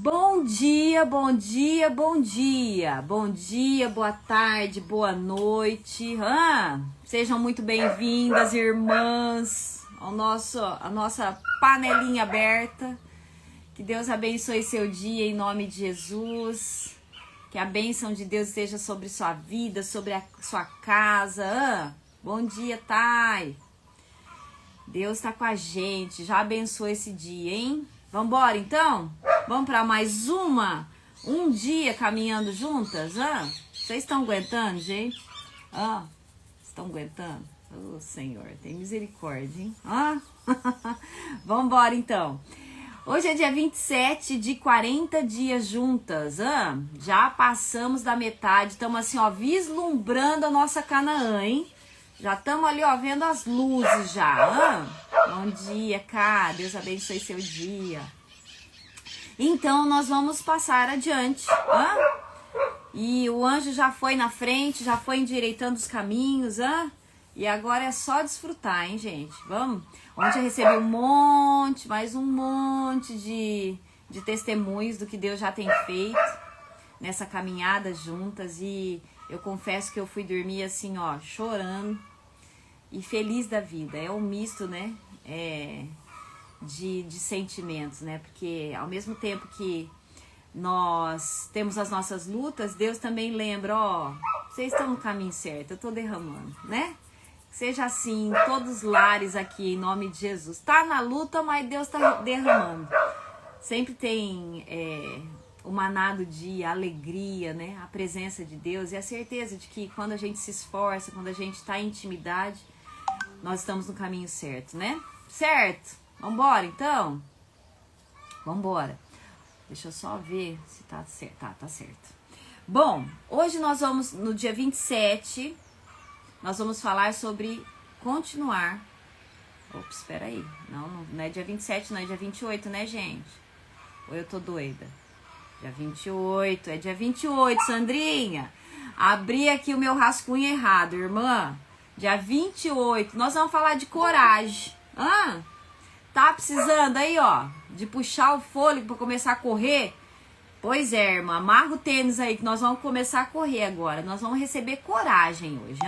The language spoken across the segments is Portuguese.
Bom dia, bom dia, bom dia. Bom dia, boa tarde, boa noite. Sejam muito bem-vindas, irmãs, a nossa panelinha aberta. Que Deus abençoe seu dia em nome de Jesus. Que a bênção de Deus esteja sobre sua vida, sobre a sua casa. Bom dia, Thay. Deus está com a gente. Já abençoe esse dia, hein? Vambora, então? Vamos para mais um dia caminhando juntas? Vocês estão aguentando, gente? Estão aguentando? Oh, Senhor, tem misericórdia, hein? Vambora, então. Hoje é dia 27 de 40 dias juntas. Já passamos da metade. Estamos assim, ó, vislumbrando a nossa Canaã, hein? Já estamos ali, ó, vendo as luzes já. Bom dia, cara. Deus abençoe seu dia. Então, nós vamos passar adiante. E o anjo já foi na frente, já foi endireitando os caminhos. E agora é só desfrutar, hein, gente? Vamos? Ontem eu recebi mais um monte de testemunhos do que Deus já tem feito nessa caminhada juntas. E eu confesso que eu fui dormir assim, ó, chorando e feliz da vida. É um misto, né? De sentimentos, né? Porque ao mesmo tempo que nós temos as nossas lutas, Deus também lembra, ó, vocês estão no caminho certo, eu tô derramando, né? Seja assim, em todos os lares aqui, em nome de Jesus. Tá na luta, mas Deus tá derramando. Sempre tem o maná do dia, a alegria, né? A presença de Deus e a certeza de que quando a gente se esforça, quando a gente tá em intimidade, nós estamos no caminho certo, né? Certo? Vambora, então? Vambora. Deixa eu só ver se tá certo. Tá certo. Bom, hoje nós vamos, no dia 27, nós vamos falar sobre continuar. Ops, espera aí. Não é dia 27, não é dia 28, né, gente? Ou eu tô doida? Dia 28, é dia 28, Sandrinha. Abri aqui o meu rascunho errado, irmã. Dia 28, nós vamos falar de coragem. Tá precisando aí, ó, de puxar o fôlego pra começar a correr? Pois é, irmã, amarra o tênis aí que nós vamos começar a correr agora. Nós vamos receber coragem hoje,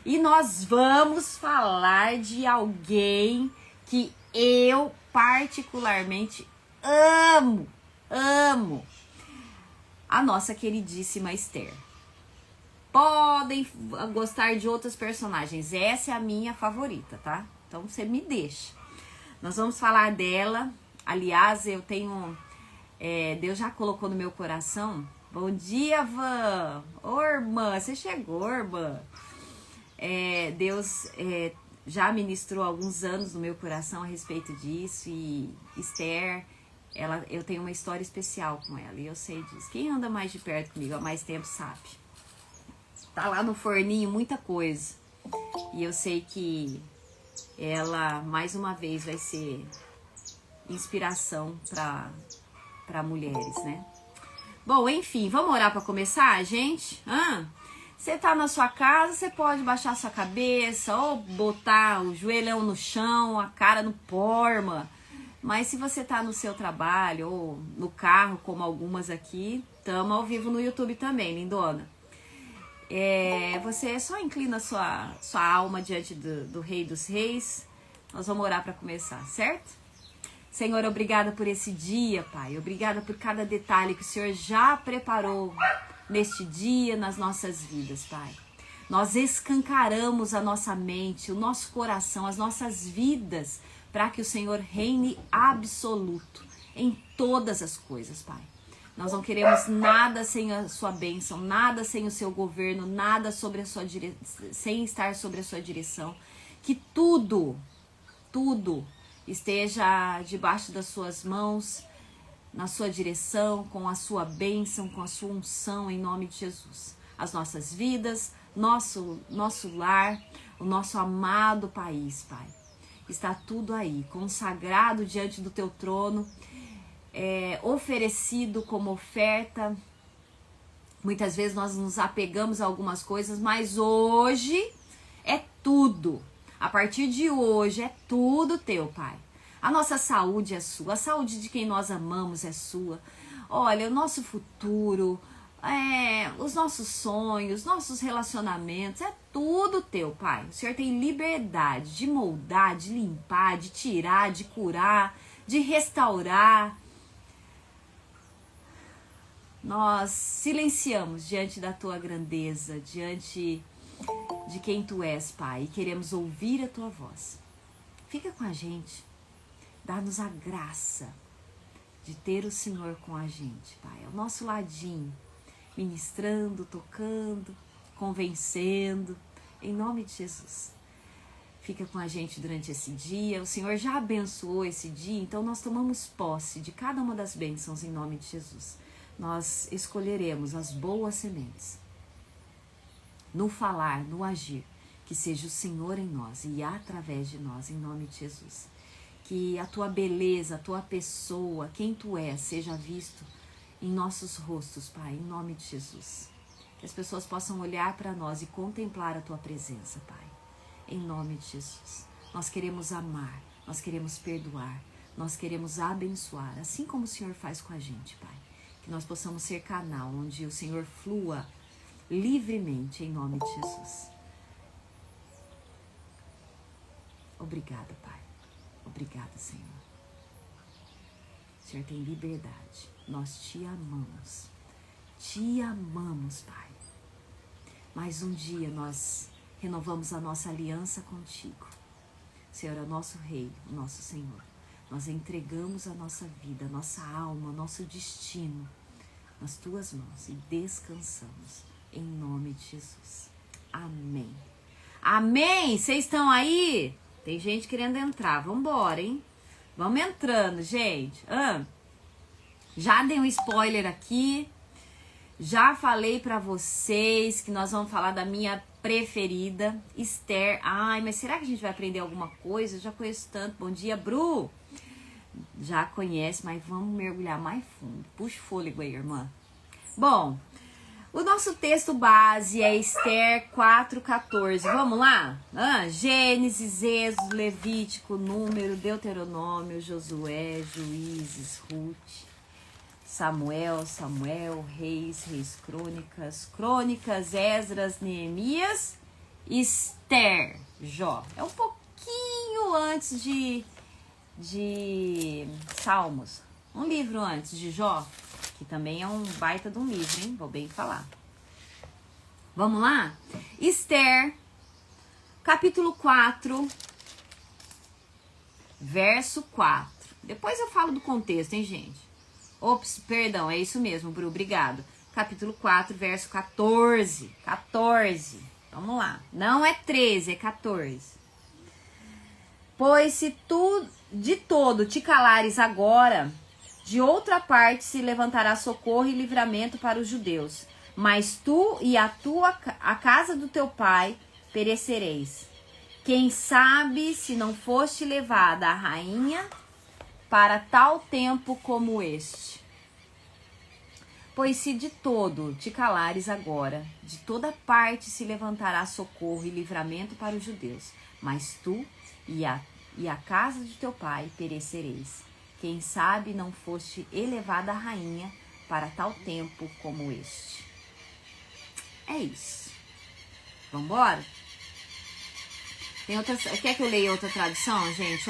E nós vamos falar de alguém que eu particularmente amo. A nossa queridíssima Esther. Podem gostar de outros personagens. Essa é a minha favorita, tá? Então você me deixa. Nós vamos falar dela. Aliás, eu tenho... Deus já colocou no meu coração. Bom dia, Van. Ô, irmã, você chegou, irmã. Deus já ministrou há alguns anos no meu coração a respeito disso. E Esther, eu tenho uma história especial com ela. E eu sei disso. Quem anda mais de perto comigo há mais tempo sabe. Tá lá no forninho muita coisa. E eu sei que ela, mais uma vez, vai ser inspiração para mulheres, né? Bom, enfim, vamos orar para começar, gente? Você tá na sua casa, você pode baixar sua cabeça ou botar o joelhão no chão, a cara no porma. Mas se você tá no seu trabalho ou no carro, como algumas aqui, tamo ao vivo no YouTube também, lindona. Você só inclina sua alma diante do Rei dos Reis. Nós vamos orar para começar, certo? Senhor, obrigada por esse dia, Pai. Obrigada por cada detalhe que o Senhor já preparou neste dia, nas nossas vidas, Pai. Nós escancaramos a nossa mente, o nosso coração, as nossas vidas, para que o Senhor reine absoluto em todas as coisas, Pai. Nós não queremos nada sem a sua bênção, nada sem o seu governo, nada sobre a sua sem estar sobre a sua direção. Que tudo esteja debaixo das suas mãos, na sua direção, com a sua bênção, com a sua unção, em nome de Jesus. As nossas vidas, nosso lar, o nosso amado país, Pai. Está tudo aí, consagrado diante do teu trono, oferecido como oferta. Muitas vezes nós nos apegamos a algumas coisas, mas hoje é tudo. A partir de hoje é tudo teu, Pai. A nossa saúde é sua, a saúde de quem nós amamos é sua. Olha, o nosso futuro, os nossos sonhos, nossos relacionamentos, é tudo teu, Pai. O Senhor tem liberdade de moldar, de limpar, de tirar, de curar, de restaurar. Nós silenciamos diante da tua grandeza, diante de quem tu és, Pai, e queremos ouvir a tua voz. Fica com a gente, dá-nos a graça de ter o Senhor com a gente, Pai, ao nosso ladinho, ministrando, tocando, convencendo, em nome de Jesus. Fica com a gente durante esse dia, o Senhor já abençoou esse dia, então nós tomamos posse de cada uma das bênçãos em nome de Jesus. Nós escolheremos as boas sementes, no falar, no agir, que seja o Senhor em nós e através de nós, em nome de Jesus. Que a tua beleza, a tua pessoa, quem tu és, seja visto em nossos rostos, Pai, em nome de Jesus. Que as pessoas possam olhar para nós e contemplar a tua presença, Pai, em nome de Jesus. Nós queremos amar, nós queremos perdoar, nós queremos abençoar, assim como o Senhor faz com a gente, Pai. Que nós possamos ser canal onde o Senhor flua livremente, em nome de Jesus. Obrigada, Pai. Obrigada, Senhor. O Senhor tem liberdade. Nós te amamos. Te amamos, Pai. Mais um dia nós renovamos a nossa aliança contigo. O Senhor é o nosso Rei, o nosso Senhor. Nós entregamos a nossa vida, a nossa alma, o nosso destino nas tuas mãos e descansamos em nome de Jesus. Amém. Amém! Vocês estão aí? Tem gente querendo entrar. Vambora, hein? Vamos entrando, gente. Já dei um spoiler aqui. Já falei pra vocês que nós vamos falar da minha preferida, Esther. Ai, mas será que a gente vai aprender alguma coisa? Eu já conheço tanto. Bom dia, Bru. Já conhece, mas vamos mergulhar mais fundo. Puxa o fôlego aí, irmã. Bom, o nosso texto base é Esther 4:14. Vamos lá? Gênesis, Êxodo, Levítico, Número, Deuteronômio, Josué, Juízes, Ruth, Samuel, Reis, Crônicas, Esdras, Neemias, Esther, Jó. É um pouquinho antes de Salmos. Um livro antes de Jó, que também é um baita de um livro, hein? Vou bem falar. Vamos lá? Esther, capítulo 4, verso 4. Depois eu falo do contexto, hein, gente? Ops, perdão, é isso mesmo, Bru, obrigado. Capítulo 4, verso 14. 14. Vamos lá. Não é 13, é 14. Pois se tu de todo te calares agora, de outra parte se levantará socorro e livramento para os judeus. Mas tu e a casa do teu pai perecereis. Quem sabe se não foste levada a rainha para tal tempo como este. Pois se de todo te calares agora, de toda parte se levantará socorro e livramento para os judeus. Mas tu e a casa de teu pai perecereis. Quem sabe não foste elevada a rainha para tal tempo como este. É isso. Vambora? Tem outra, quer que eu leia outra tradução, gente?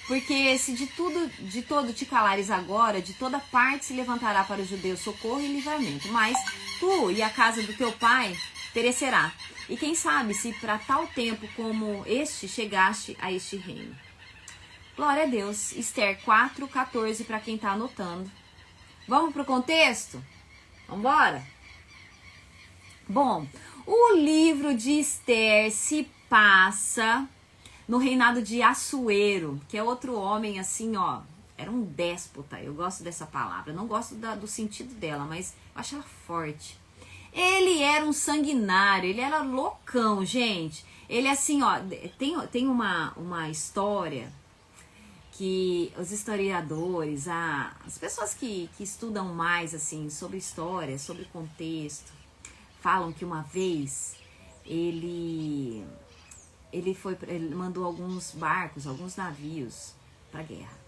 Porque se de todo te calares agora, de toda parte se levantará para os judeus socorro e livramento. Mas tu e a casa do teu pai perecerá. E quem sabe se para tal tempo como este chegaste a este reino. Glória a Deus. Esther 4:14 para quem tá anotando. Vamos pro contexto? Vambora? Bom, o livro de Esther se passa no reinado de Assuero, que é outro homem assim, era um déspota. Eu gosto dessa palavra, não gosto do sentido dela, mas eu acho ela forte. Ele era um sanguinário, ele era loucão, gente. Ele assim, tem uma história que os historiadores, as pessoas que estudam mais assim sobre história, sobre contexto, falam que uma vez ele mandou alguns barcos, alguns navios para a guerra.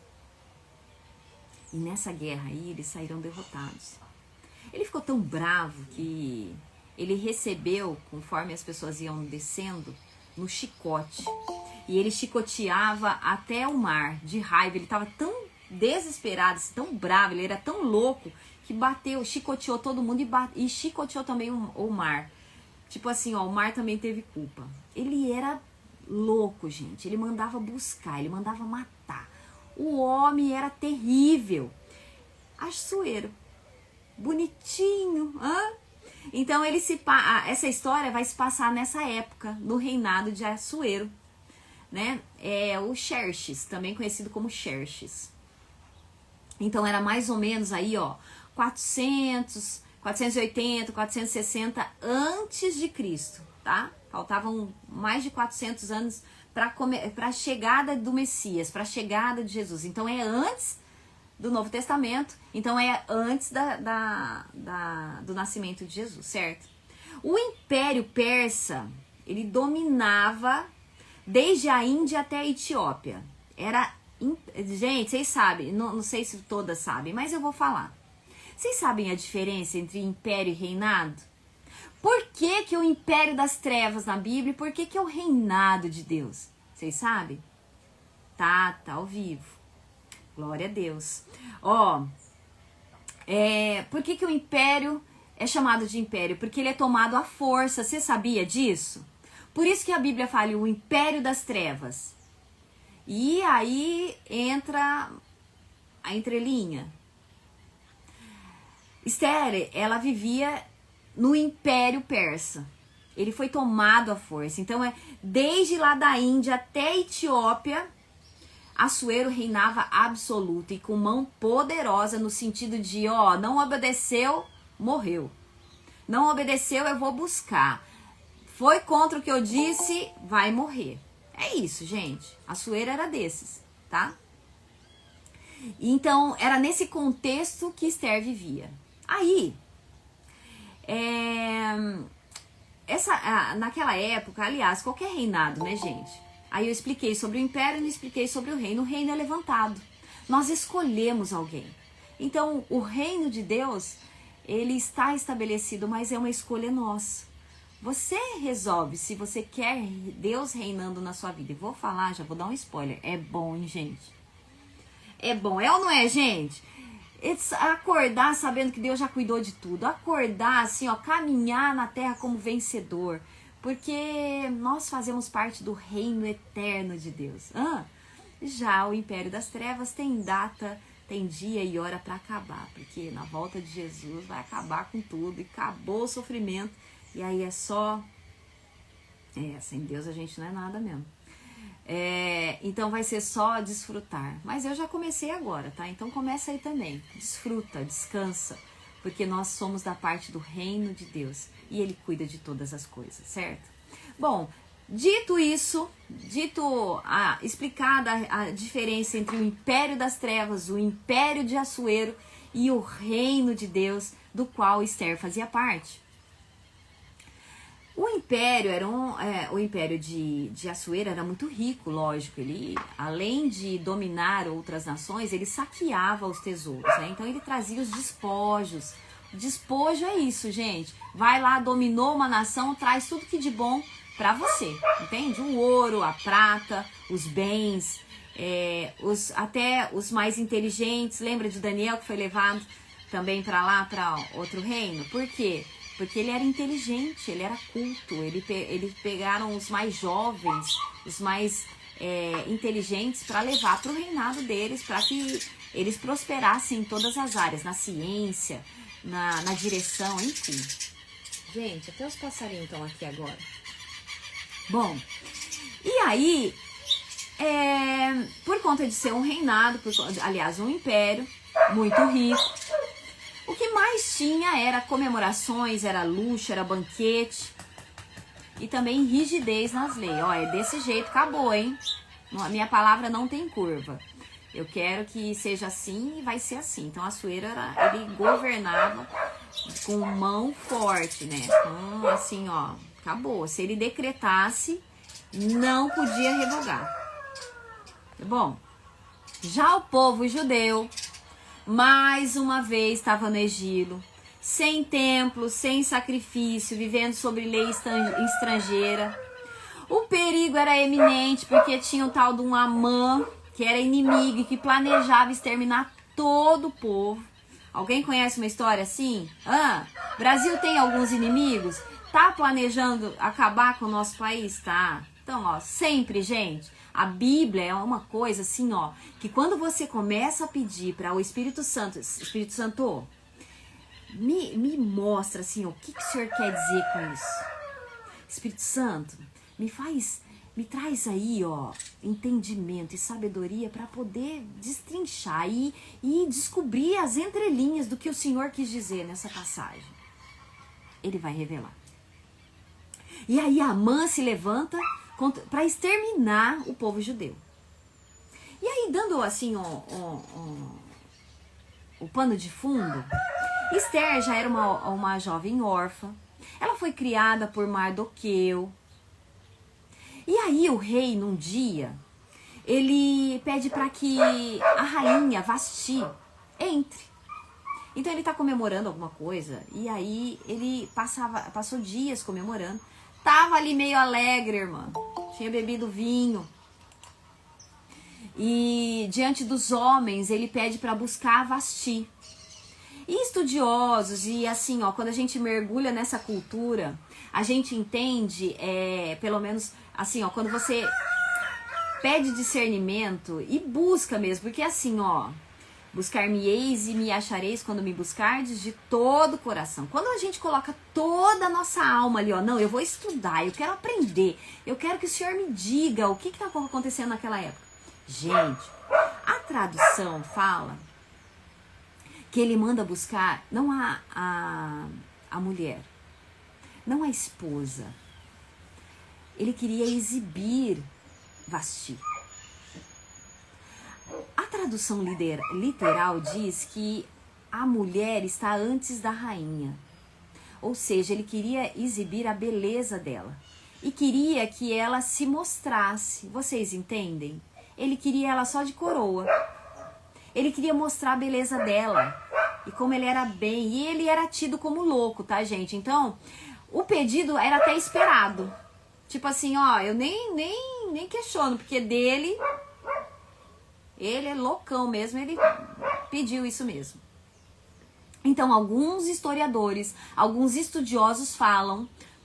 E nessa guerra aí, eles saíram derrotados. Ele ficou tão bravo que ele recebeu, conforme as pessoas iam descendo, no chicote. E ele chicoteava até o mar, de raiva. Ele estava tão desesperado, tão bravo, ele era tão louco, que bateu, chicoteou todo mundo e chicoteou também o mar. Tipo assim, ó, o mar também teve culpa. Ele era louco, gente. Ele mandava buscar, ele mandava matar. O homem era terrível. Assuero. Bonitinho, Então essa história vai se passar nessa época, no reinado de Assuero, né? É o Xerxes, também conhecido como Xerxes. Então era mais ou menos aí, ó, 400, 480, 460 antes de Cristo, tá? Faltavam mais de 400 anos para a chegada do Messias, para a chegada de Jesus. Então é antes do Novo Testamento, então é antes do nascimento de Jesus, certo? O Império Persa, ele dominava desde a Índia até a Etiópia. Gente, vocês sabem, não sei se todas sabem, mas eu vou falar. Vocês sabem a diferença entre império e reinado? Por que que o império das trevas na Bíblia e por que que é o reinado de Deus? Vocês sabem? Tá ao vivo. Glória a Deus. Por que que o império é chamado de império? Porque ele é tomado à força. Você sabia disso? Por isso que a Bíblia fala o império das trevas. E aí entra a entrelinha. Esther, ela vivia no Império Persa. Ele foi tomado à força. Então, desde lá da Índia até a Etiópia, Assuero reinava absoluto e com mão poderosa no sentido de, não obedeceu, morreu. Não obedeceu, eu vou buscar. Foi contra o que eu disse, vai morrer. É isso, gente. Assuero era desses, tá? Então, era nesse contexto que Esther vivia. Aí, naquela época, aliás, qualquer reinado, né, gente? Aí eu expliquei sobre o império e não expliquei sobre o reino. O reino é levantado. Nós escolhemos alguém. Então, o reino de Deus, ele está estabelecido, mas é uma escolha nossa. Você resolve se você quer Deus reinando na sua vida. E vou falar, já vou dar um spoiler. É bom, hein, gente? É bom, é ou não é, gente? Acordar sabendo que Deus já cuidou de tudo. Acordar assim, caminhar na terra como vencedor. Porque nós fazemos parte do reino eterno de Deus. Já o Império das Trevas tem data, tem dia e hora para acabar. Porque na volta de Jesus vai acabar com tudo. E acabou o sofrimento. E aí é só... sem Deus a gente não é nada mesmo. Então vai ser só desfrutar. Mas eu já comecei agora, tá? Então começa aí também. Desfruta, descansa. Porque nós somos da parte do reino de Deus. E Ele cuida de todas as coisas, certo? Bom, dito isso, explicada a diferença entre o Império das Trevas, o Império de Assuero e o reino de Deus, do qual Esther fazia parte. O império o império de Assuero era muito rico, lógico. Ele, além de dominar outras nações, ele saqueava os tesouros, né? Então ele trazia os despojos. O despojo é isso, gente. Vai lá, dominou uma nação, traz tudo que de bom pra você, entende? O ouro, a prata, os bens, até os mais inteligentes. Lembra de Daniel que foi levado também pra lá, pra outro reino? Por quê? Porque ele era inteligente, ele era culto, eles pegaram os mais jovens, os mais inteligentes para levar para o reinado deles, para que eles prosperassem em todas as áreas, na ciência, na direção, enfim. Gente, até os passarinhos estão aqui agora. Bom, e aí, por conta de ser um reinado, aliás, um império muito rico, o que mais tinha era comemorações, era luxo, era banquete e também rigidez nas leis. É desse jeito, acabou, hein? A minha palavra não tem curva. Eu quero que seja assim e vai ser assim. Então, Assuero, ele governava com mão forte, né? Então, assim, acabou. Se ele decretasse, não podia revogar. Bom, Já o povo judeu, mais uma vez, estava no exílio, sem templo, sem sacrifício, vivendo sobre lei estrangeira. O perigo era eminente, porque tinha o tal de um Amã, que era inimigo e que planejava exterminar todo o povo. Alguém conhece uma história assim? Brasil tem alguns inimigos? Tá planejando acabar com o nosso país? Tá. Então, ó, sempre, gente, a Bíblia é uma coisa assim, ó, que quando você começa a pedir para o Espírito Santo, me mostra assim, ó, o que o Senhor quer dizer com isso? Espírito Santo, me traz aí, ó, entendimento e sabedoria para poder destrinchar e descobrir as entrelinhas do que o Senhor quis dizer nessa passagem. Ele vai revelar. E aí Amã se levanta para exterminar o povo judeu. E aí, dando assim o pano de fundo, Esther já era uma jovem órfã. Ela foi criada por Mardoqueu. E aí o rei, num dia, ele pede para que a rainha Vasti entre. Então ele está comemorando alguma coisa, e aí ele passou dias comemorando. Tava ali meio alegre, irmã. Tinha bebido vinho. E diante dos homens, ele pede para buscar Vasti. E estudiosos, e assim, ó, quando a gente mergulha nessa cultura, a gente entende, pelo menos, assim, ó, quando você pede discernimento e busca mesmo, porque assim, ó, buscar-me-eis e me achareis quando me buscardes de todo o coração. Quando a gente coloca toda a nossa alma ali, ó, não, eu vou estudar, eu quero aprender, eu quero que o Senhor me diga o que está acontecendo naquela época. Gente, a tradução fala que ele manda buscar não a mulher, não a esposa. Ele queria exibir Vasti. A tradução literal diz que a mulher está antes da rainha. Ou seja, ele queria exibir a beleza dela. E queria que ela se mostrasse. Vocês entendem? Ele queria ela só de coroa. Ele queria mostrar a beleza dela. E como ele era bem. E ele era tido como louco, tá, gente? Então, o pedido era até esperado. Tipo assim, ó, eu nem questiono, porque dele... Ele é loucão mesmo, ele pediu isso mesmo. Então, alguns historiadores, alguns estudiosos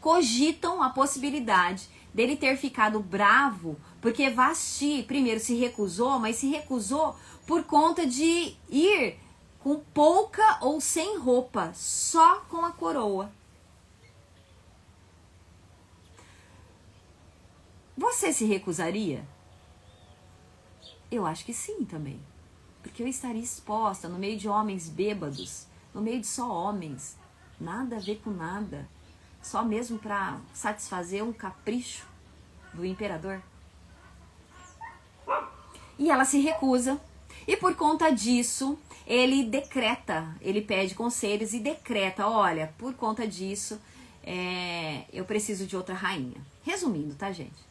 cogitam a possibilidade dele ter ficado bravo, porque Vasti, primeiro, se recusou, mas se recusou por conta de ir com pouca ou sem roupa, só com a coroa. Você se recusaria? Eu acho que sim também. Porque eu estaria exposta no meio de homens bêbados, no meio de só homens, nada a ver com nada, só mesmo para satisfazer um capricho do imperador. E ela se recusa, e por conta disso, ele decreta, ele pede conselhos e decreta, olha, por conta disso, eu preciso de outra rainha. Resumindo, tá, gente?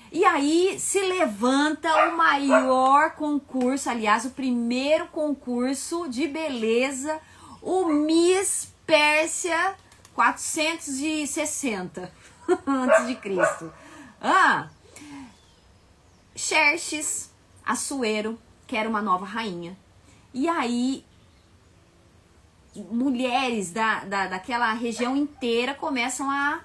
E aí se levanta o maior concurso, aliás, o primeiro concurso de beleza, o Miss Pérsia 460 antes de Cristo. Xerxes Assuero, que era uma nova rainha. E aí mulheres daquela região inteira começam a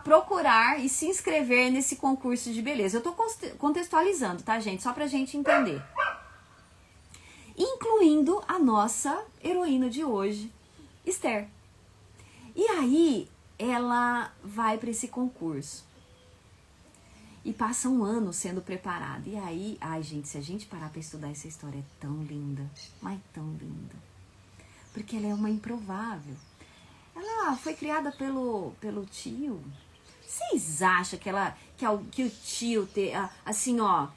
procurar e se inscrever nesse concurso de beleza. Eu tô contextualizando, tá, gente? Só pra gente entender. Incluindo a nossa heroína de hoje, Esther. E aí, ela vai para esse concurso. E passa um ano sendo preparada. E aí, ai, gente, se a gente parar pra estudar essa história, é tão linda. Mas tão linda. Porque ela é uma improvável. Ela foi criada pelo tio. Vocês acham que o tio, assim, ó,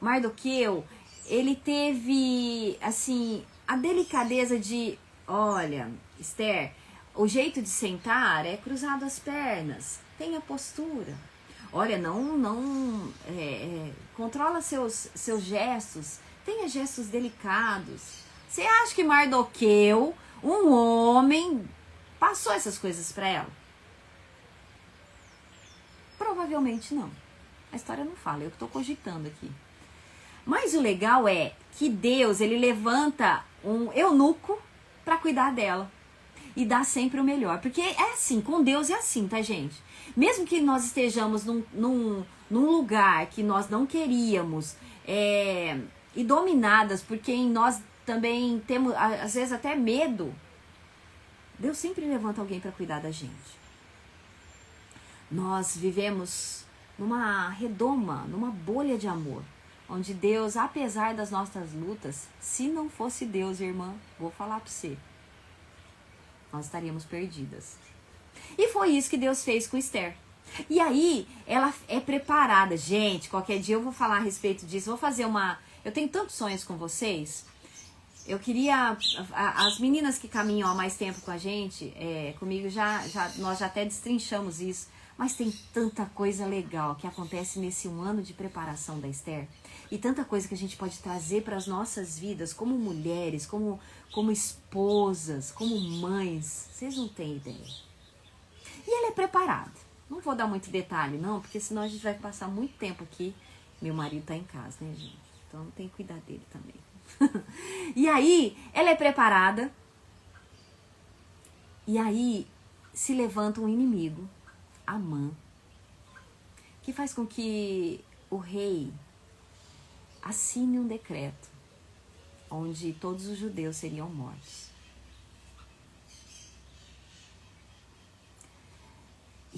Mardoqueu, ele teve, assim, a delicadeza de, olha, Esther, o jeito de sentar é cruzado as pernas, tenha postura. Olha, controla seus gestos, tenha gestos delicados. Você acha que Mardoqueu, um homem, passou essas coisas para ela? Provavelmente não. A história não fala, eu estou cogitando aqui. Mas o legal é que Deus, ele levanta um eunuco para cuidar dela e dá sempre o melhor. Porque é assim, com Deus é assim, tá, gente? Mesmo que nós estejamos num lugar que nós não queríamos e dominadas por quem nós também temos, às vezes até medo, Deus sempre levanta alguém para cuidar da gente. Nós vivemos numa redoma, numa bolha de amor, onde Deus, apesar das nossas lutas, se não fosse Deus, irmã, vou falar para você, nós estaríamos perdidas. E foi isso que Deus fez com Esther. E aí, ela é preparada. Gente, qualquer dia eu vou falar a respeito disso. Vou fazer eu tenho tantos sonhos com vocês. Eu queria... As meninas que caminham há mais tempo com a gente, comigo, nós já até destrinchamos isso. Mas tem tanta coisa legal que acontece nesse 1 ano de preparação da Esther. E tanta coisa que a gente pode trazer para as nossas vidas, como mulheres, como esposas, como mães. Vocês não têm ideia. E ela é preparada. Não vou dar muito detalhe, não, porque senão a gente vai passar muito tempo aqui. Meu marido tá em casa, né, gente? Então tem que cuidar dele também. E aí, ela é preparada. E aí, se levanta um inimigo, Amã, que faz com que o rei assine um decreto onde todos os judeus seriam mortos.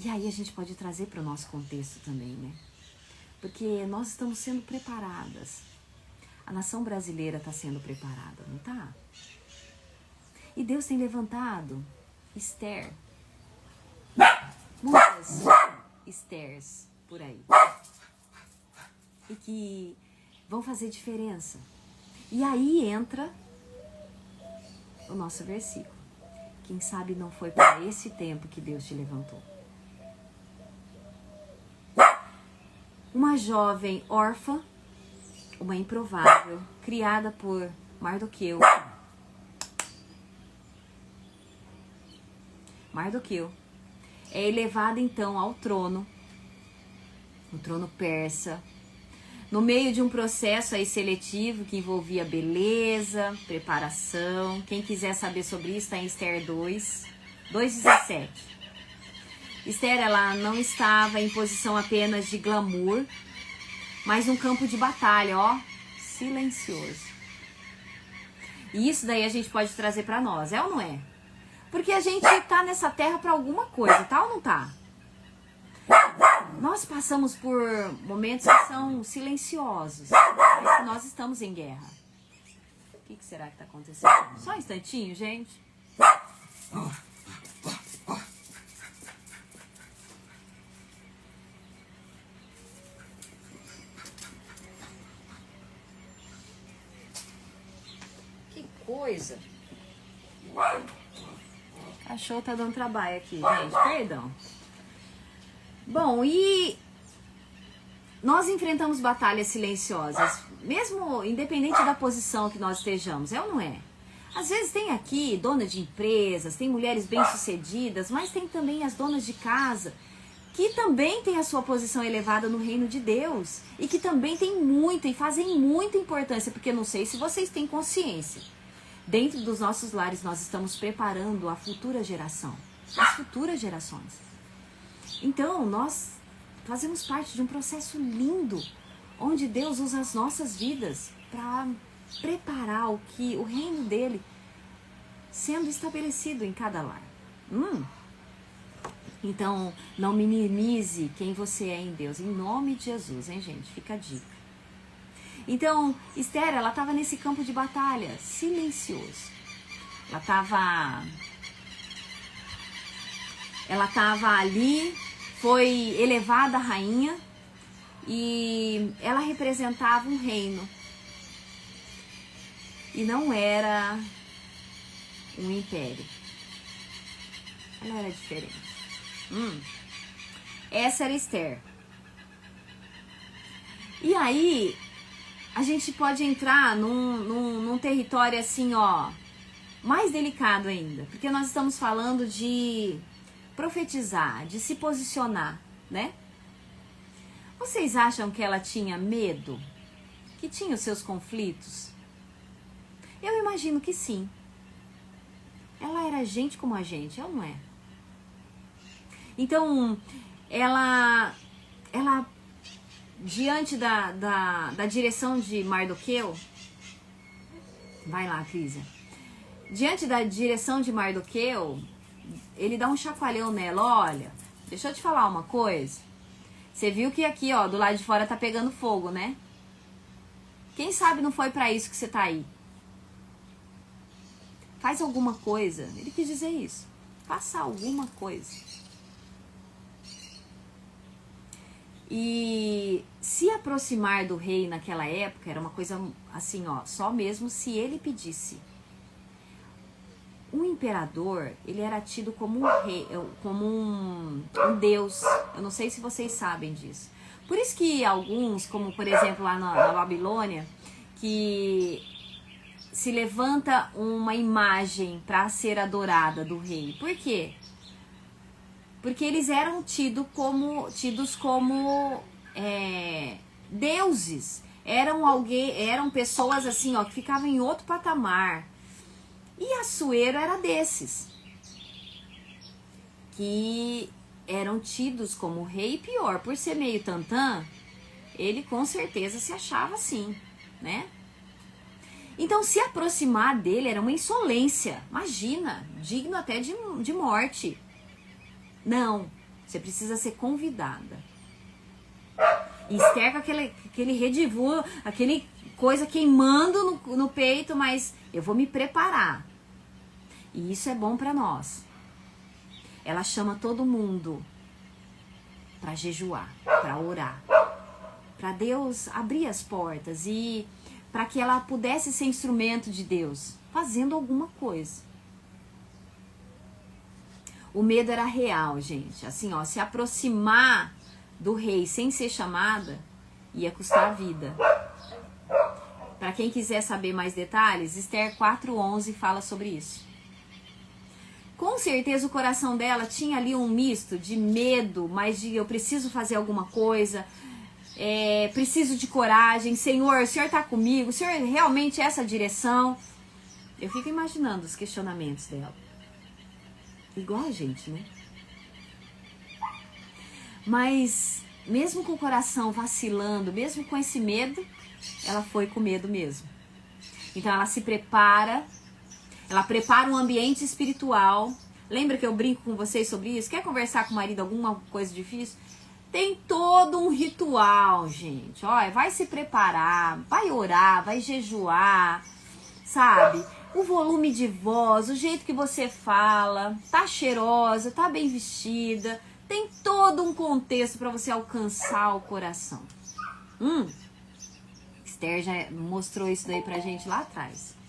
E aí a gente pode trazer para o nosso contexto também, né? Porque nós estamos sendo preparadas. A nação brasileira está sendo preparada, não está? E Deus tem levantado Esther, muitas Esthers por aí, e que vão fazer diferença. E aí entra o nosso versículo. Quem sabe não foi para esse tempo que Deus te levantou. Uma jovem órfã, uma improvável, criada por Mardoqueu. Mardoqueu é elevada então ao trono, o trono persa, no meio de um processo aí seletivo que envolvia beleza, preparação. Quem quiser saber sobre isso está em Esther 2:17. Esther, ela não estava em posição apenas de glamour, mas um campo de batalha, ó, silencioso. E isso daí a gente pode trazer para nós, é ou não é? Porque a gente tá nessa terra para alguma coisa, tá ou não tá? Nós passamos por momentos que são silenciosos, mas que nós estamos em guerra. O que será que tá acontecendo? Só um instantinho, gente. Que coisa. O cachorro tá dando trabalho aqui, gente. Perdão. Bom, e nós enfrentamos batalhas silenciosas, mesmo independente da posição que nós estejamos, é ou não é? Às vezes tem aqui dona de empresas, tem mulheres bem-sucedidas, mas tem também as donas de casa, que também têm a sua posição elevada no reino de Deus, e que também tem muita e fazem muita importância, porque eu não sei se vocês têm consciência. Dentro dos nossos lares nós estamos preparando a futura geração, as futuras gerações. Então, nós fazemos parte de um processo lindo, onde Deus usa as nossas vidas para preparar o reino dele sendo estabelecido em cada lar. Então, não minimize quem você é em Deus, em nome de Jesus, hein, gente? Fica a dica. Então, Esther, ela estava nesse campo de batalha, silencioso. Ela estava ali, foi elevada a rainha e ela representava um reino. E não era um império. Ela era diferente. Essa era Esther. E aí, a gente pode entrar num território assim, ó, mais delicado ainda. Porque nós estamos falando de profetizar, de se posicionar, né? Vocês acham que ela tinha medo? Que tinha os seus conflitos? Eu imagino que sim. Ela era gente como a gente, ela não é? Então, ela diante da direção de Mardoqueu, vai lá, Crisia. Diante da direção de Mardoqueu, ele dá um chacoalhão nela. Olha, deixa eu te falar uma coisa. Você viu que aqui, ó, do lado de fora tá pegando fogo, né? Quem sabe não foi pra isso que você tá aí? Faz alguma coisa. Ele quis dizer isso. Faça alguma coisa. E se aproximar do rei naquela época era uma coisa assim, ó, só mesmo se ele pedisse. O imperador, ele era tido como um rei, como um deus. Eu não sei se vocês sabem disso. Por isso que alguns, como por exemplo lá na Babilônia, que se levanta uma imagem para ser adorada do rei. Por quê? Porque eles eram tidos como deuses. Eram pessoas assim, ó, que ficavam em outro patamar. E Assuero era desses, que eram tidos como rei, pior, por ser meio tantã, ele com certeza se achava assim, né? Então se aproximar dele era uma insolência, imagina, digno até de morte. Não, você precisa ser convidada. E Esther com aquele redivu, aquele coisa queimando no peito, mas eu vou me preparar. E isso é bom para nós. Ela chama todo mundo para jejuar, para orar, para Deus abrir as portas e para que ela pudesse ser instrumento de Deus, fazendo alguma coisa. O medo era real, gente. Assim, ó, se aproximar do rei sem ser chamada ia custar a vida. Para quem quiser saber mais detalhes, Esther 4:11 fala sobre isso. Com certeza o coração dela tinha ali um misto de medo, mas de eu preciso fazer alguma coisa, preciso de coragem, Senhor, o Senhor está comigo, o Senhor realmente é essa direção. Eu fico imaginando os questionamentos dela. Igual a gente, né? Mas mesmo com o coração vacilando, mesmo com esse medo, ela foi com medo mesmo. Então ela se prepara. Ela prepara um ambiente espiritual. Lembra que eu brinco com vocês sobre isso? Quer conversar com o marido alguma coisa difícil? Tem todo um ritual, gente. Olha, vai se preparar, vai orar, vai jejuar, sabe? O volume de voz, o jeito que você fala, tá cheirosa, tá bem vestida. Tem todo um contexto para você alcançar o coração. Esther já mostrou isso daí pra gente lá atrás.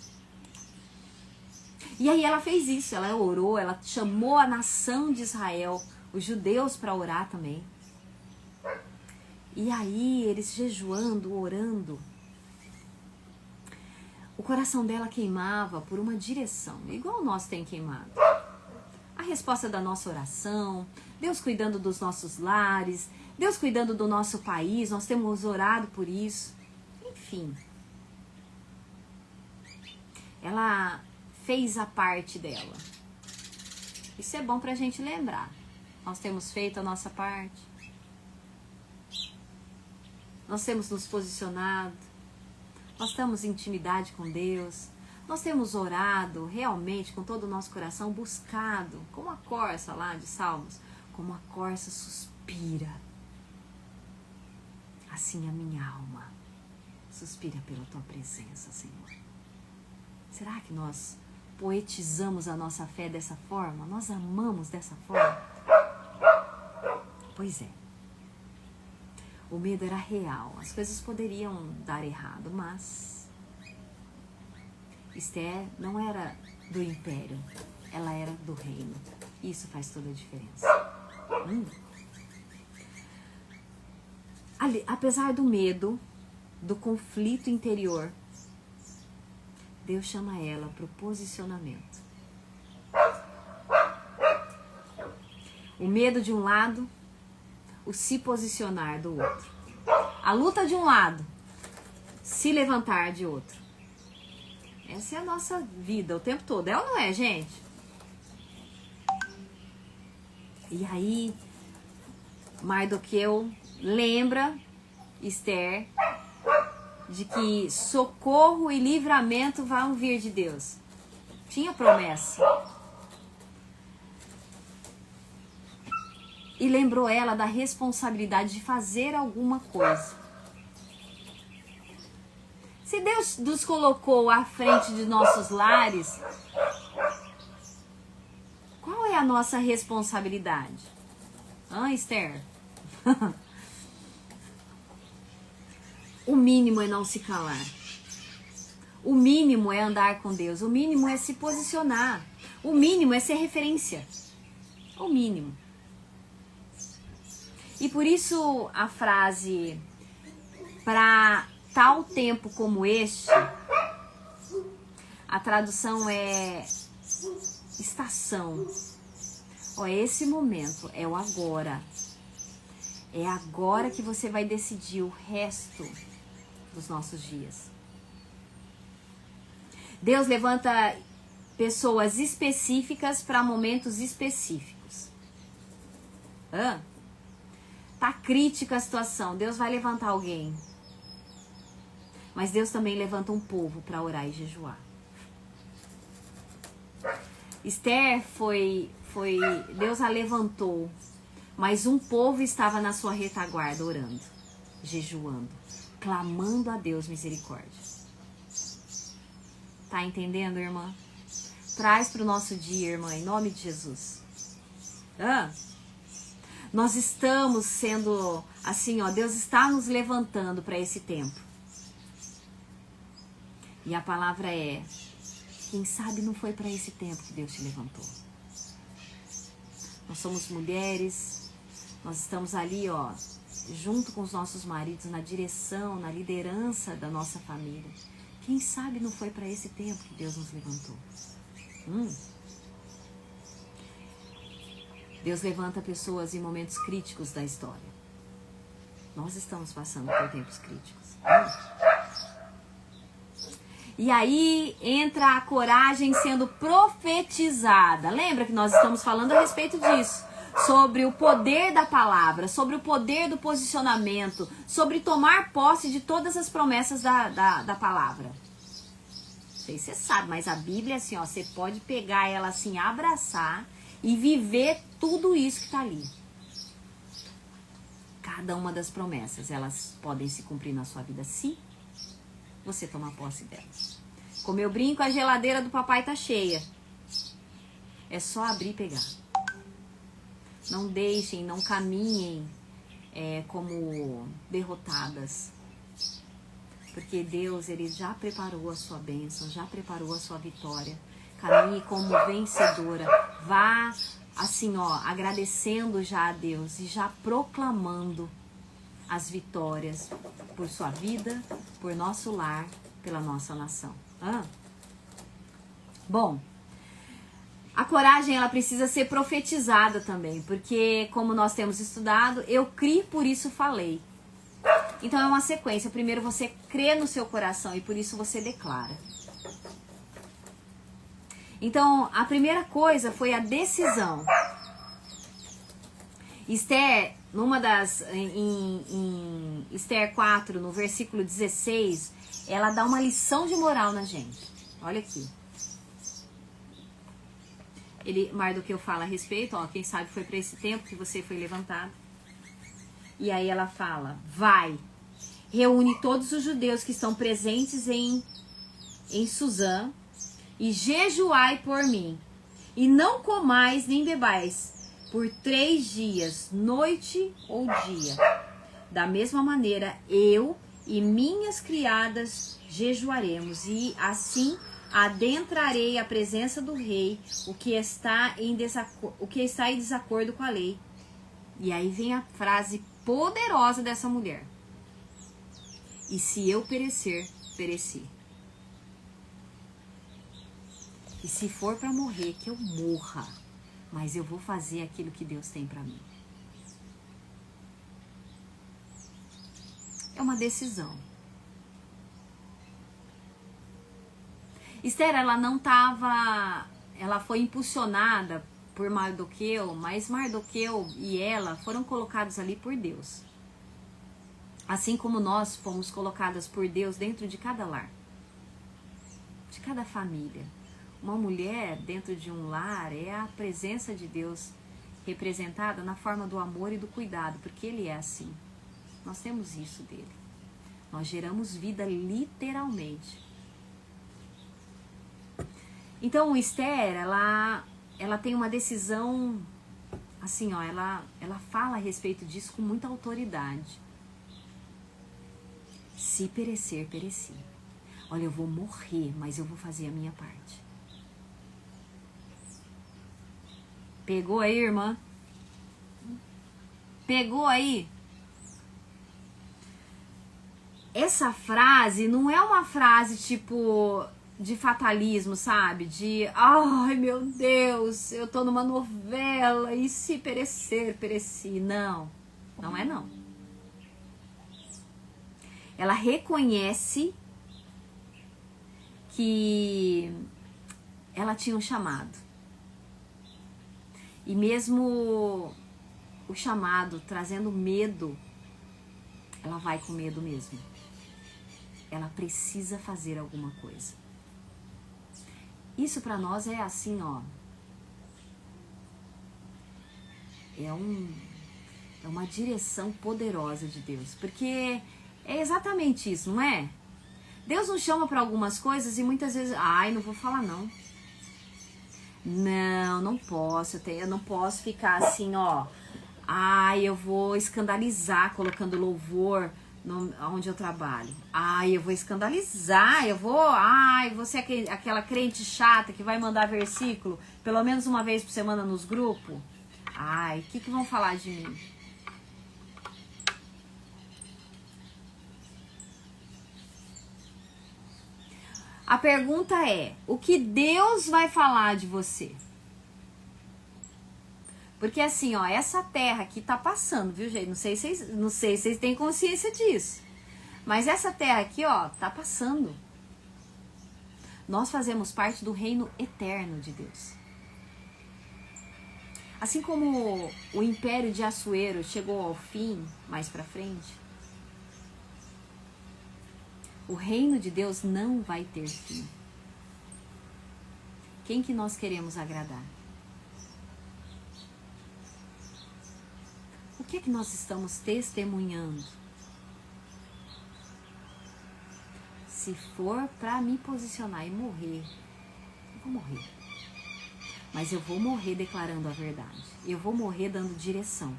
E aí ela fez isso, ela orou, ela chamou a nação de Israel, os judeus, para orar também. E aí eles jejuando, orando, o coração dela queimava por uma direção, igual o nosso tem queimado. A resposta da nossa oração, Deus cuidando dos nossos lares, Deus cuidando do nosso país, nós temos orado por isso. Enfim, ela fez a parte dela. Isso é bom pra gente lembrar. Nós temos feito a nossa parte. Nós temos nos posicionado. Nós temos intimidade com Deus. Nós temos orado realmente com todo o nosso coração, buscado, como a corça lá de Salmos, como a corça suspira. Assim a minha alma suspira pela tua presença, Senhor. Será que nós poetizamos a nossa fé dessa forma? Nós amamos dessa forma? Pois é. O medo era real. As coisas poderiam dar errado, mas Esther não era do império. Ela era do reino. Isso faz toda a diferença. apesar do medo, do conflito interior, Deus chama ela para o posicionamento. O medo de um lado, o se posicionar do outro. A luta de um lado, se levantar de outro. Essa é a nossa vida o tempo todo. É ou não é, gente? E aí, Mardoqueu lembra Esther de que socorro e livramento vão vir de Deus. Tinha promessa. E lembrou ela da responsabilidade de fazer alguma coisa. Se Deus nos colocou à frente de nossos lares, qual é a nossa responsabilidade? Esther? O mínimo é não se calar. O mínimo é andar com Deus. O mínimo é se posicionar. O mínimo é ser referência. O mínimo. E por isso a frase para tal tempo como este, a tradução é estação. Esse momento é o agora. É agora que você vai decidir o resto dos nossos dias. Deus levanta pessoas específicas para momentos específicos. Tá crítica a situação. Deus vai levantar alguém. Mas Deus também levanta um povo para orar e jejuar. Esther Deus a levantou, mas um povo estava na sua retaguarda orando, jejuando, clamando a Deus misericórdia. Tá entendendo, irmã? Traz para o nosso dia, irmã, em nome de Jesus. Nós estamos sendo assim, Deus está nos levantando para esse tempo. E a palavra é: quem sabe não foi para esse tempo que Deus te levantou. Nós somos mulheres, nós estamos ali, junto com os nossos maridos, na direção, na liderança da nossa família. Quem sabe não foi para esse tempo que Deus nos levantou. Deus levanta pessoas em momentos críticos da história. Nós estamos passando por tempos críticos. E aí entra a coragem sendo profetizada. Lembra que nós estamos falando a respeito disso? Sobre o poder da palavra, sobre o poder do posicionamento, sobre tomar posse de todas as promessas da palavra. Não sei se você sabe, mas a Bíblia, assim, você pode pegar ela assim, abraçar e viver tudo isso que está ali. Cada uma das promessas, elas podem se cumprir na sua vida, se você tomar posse delas. Como eu brinco, a geladeira do papai tá cheia. É só abrir e pegar. Não deixem, não caminhem como derrotadas. Porque Deus, Ele já preparou a sua bênção, já preparou a sua vitória. Caminhe como vencedora. Vá assim, agradecendo já a Deus e já proclamando as vitórias por sua vida, por nosso lar, pela nossa nação. Bom, a coragem ela precisa ser profetizada também, porque como nós temos estudado, eu criei, por isso falei. Então é uma sequência. Primeiro você crê no seu coração e por isso você declara. Então a primeira coisa foi a decisão. Esther, em Esther 4, no versículo 16, ela dá uma lição de moral na gente. Olha aqui. Mardoqueu fala a respeito, quem sabe foi para esse tempo que você foi levantado. E aí ela fala: vai, reúne todos os judeus que estão presentes em Suzã e jejuai por mim. E não comais nem bebais por 3 dias, noite ou dia. Da mesma maneira, eu e minhas criadas jejuaremos, e assim adentrarei a presença do rei, o que está em desacordo com a lei. E aí vem a frase poderosa dessa mulher. E se eu perecer, pereci. E se for para morrer, que eu morra. Mas eu vou fazer aquilo que Deus tem para mim. É uma decisão. Esther, ela não estava... Ela foi impulsionada por Mardoqueu, mas Mardoqueu e ela foram colocados ali por Deus. Assim como nós fomos colocadas por Deus dentro de cada lar, de cada família. Uma mulher dentro de um lar é a presença de Deus representada na forma do amor e do cuidado, porque Ele é assim. Nós temos isso dele. Nós geramos vida literalmente. Então, Esther, ela tem uma decisão, assim, ó, ela fala a respeito disso com muita autoridade. Se perecer, pereci. Olha, eu vou morrer, mas eu vou fazer a minha parte. Pegou aí, irmã? Pegou aí? Essa frase não é uma frase tipo de fatalismo, sabe? De, ai meu Deus, eu tô numa novela e se perecer, pereci. Não, não é não. Ela reconhece que ela tinha um chamado. E mesmo o chamado trazendo medo, ela vai com medo mesmo. Ela precisa fazer alguma coisa. Isso para nós é assim, ó. É uma direção poderosa de Deus. Porque é exatamente isso, não é? Deus nos chama para algumas coisas e muitas vezes... Ai, não vou falar não. Não posso. Eu não posso ficar assim, ó. Ai, eu vou escandalizar colocando louvor onde eu trabalho. Ai, eu vou escandalizar. Ai, você é aquela crente chata que vai mandar versículo pelo menos uma vez por semana nos grupos. Ai, o que vão falar de mim? A pergunta é, o que Deus vai falar de você? Porque assim, ó, essa terra aqui tá passando, viu, gente? Não sei se vocês têm consciência disso. Mas essa terra aqui, ó, tá passando. Nós fazemos parte do reino eterno de Deus. Assim como o império de Assuero chegou ao fim, mais pra frente, o reino de Deus não vai ter fim. Quem que nós queremos agradar? O que é que nós estamos testemunhando? Se for para me posicionar e morrer, eu vou morrer. Mas eu vou morrer declarando a verdade. Eu vou morrer dando direção.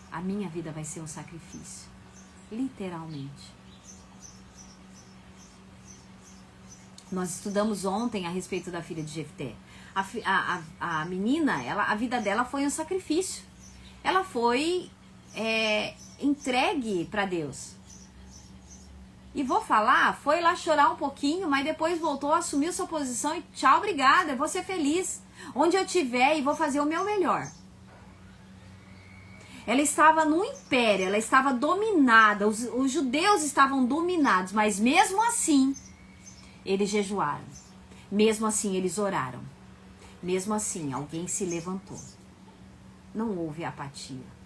A minha vida vai ser um sacrifício. Literalmente. Nós estudamos ontem a respeito da filha de Jefté. A menina, a vida dela foi um sacrifício. Ela foi entregue para Deus. E vou falar, foi lá chorar um pouquinho, mas depois voltou, assumiu sua posição e tchau, obrigada, eu vou ser feliz. Onde eu estiver e vou fazer o meu melhor. Ela estava no império, ela estava dominada, os judeus estavam dominados, mas mesmo assim, eles jejuaram. Mesmo assim, eles oraram. Mesmo assim, alguém se levantou. Não houve apatia.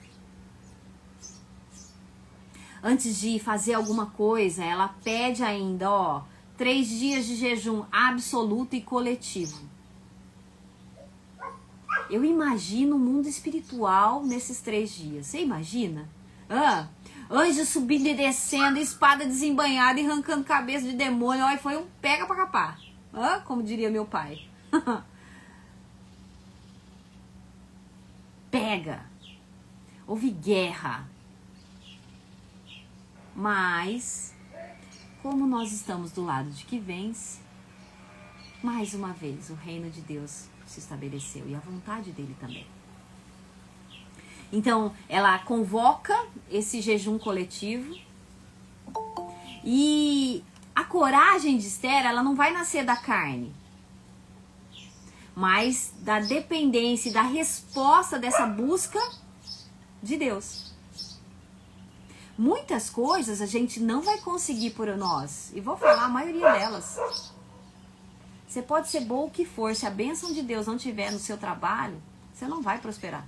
Antes de fazer alguma coisa, ela pede ainda, 3 dias de jejum absoluto e coletivo. Eu imagino o mundo espiritual nesses 3 dias. Você imagina? Anjo subindo e descendo, espada desembanhada e arrancando cabeça de demônio. Olha, foi um pega pra capar. Como diria meu pai. Pega. Houve guerra. Mas, como nós estamos do lado de que vence, mais uma vez o reino de Deus se estabeleceu e a vontade dele também. Então, ela convoca esse jejum coletivo. E a coragem de Esther, ela não vai nascer da carne, mas da dependência e da resposta dessa busca de Deus. Muitas coisas a gente não vai conseguir por nós. E vou falar a maioria delas. Você pode ser bom o que for, se a bênção de Deus não estiver no seu trabalho, você não vai prosperar.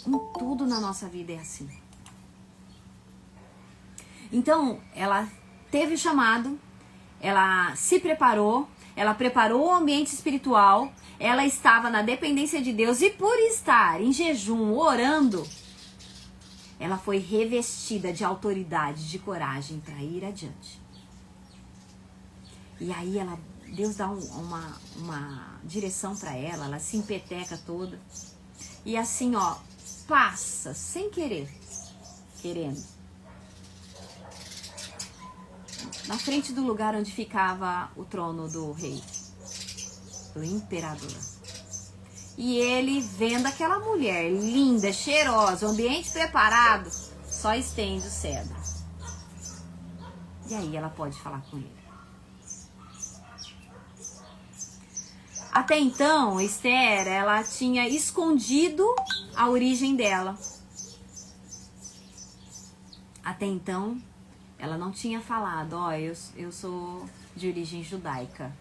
Em tudo na nossa vida é assim. Então, ela teve o chamado, ela se preparou, ela preparou o ambiente espiritual, ela estava na dependência de Deus e por estar em jejum, orando, ela foi revestida de autoridade, de coragem para ir adiante. E aí Deus dá uma direção para ela, ela se empeteca toda. E assim, ó, passa sem querer, querendo. Na frente do lugar onde ficava o trono do rei, do imperador. E ele, vendo aquela mulher linda, cheirosa, o ambiente preparado, só estende o cedro. E aí ela pode falar com ele. Até então, Esther, ela tinha escondido a origem dela. Até então, ela não tinha falado, ó, eu sou de origem judaica.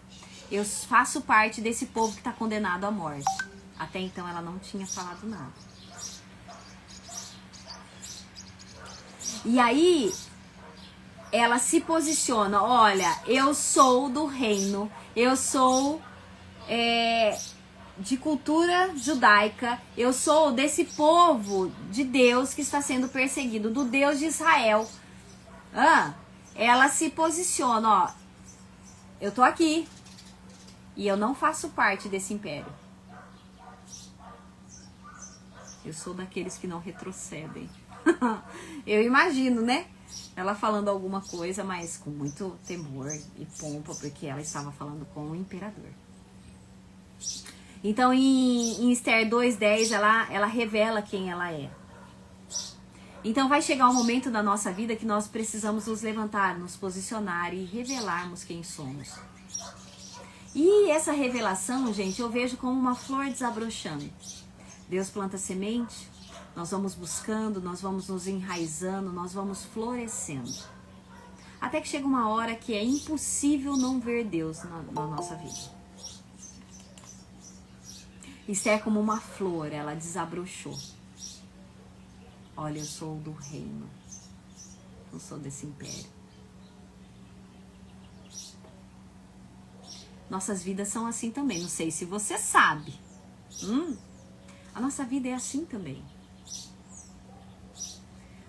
Eu faço parte desse povo que está condenado à morte. Até então, ela não tinha falado nada. E aí, ela se posiciona, olha, eu sou do reino, eu sou de cultura judaica, eu sou desse povo de Deus que está sendo perseguido, do Deus de Israel. Ela se posiciona, ó, eu tô aqui e eu não faço parte desse império. Eu sou daqueles que não retrocedem. Eu imagino, né? Ela falando alguma coisa, mas com muito temor e pompa, porque ela estava falando com o imperador. Então, em Esther 2:10, ela revela quem ela é. Então, vai chegar um momento da nossa vida que nós precisamos nos levantar, nos posicionar e revelarmos quem somos. E essa revelação, gente, eu vejo como uma flor desabrochando. Deus planta semente, nós vamos buscando, nós vamos nos enraizando, nós vamos florescendo. Até que chega uma hora que é impossível não ver Deus na nossa vida. Esther é como uma flor, ela desabrochou. Olha, eu sou do reino, não sou desse império. Nossas vidas são assim também, não sei se você sabe. A nossa vida é assim também.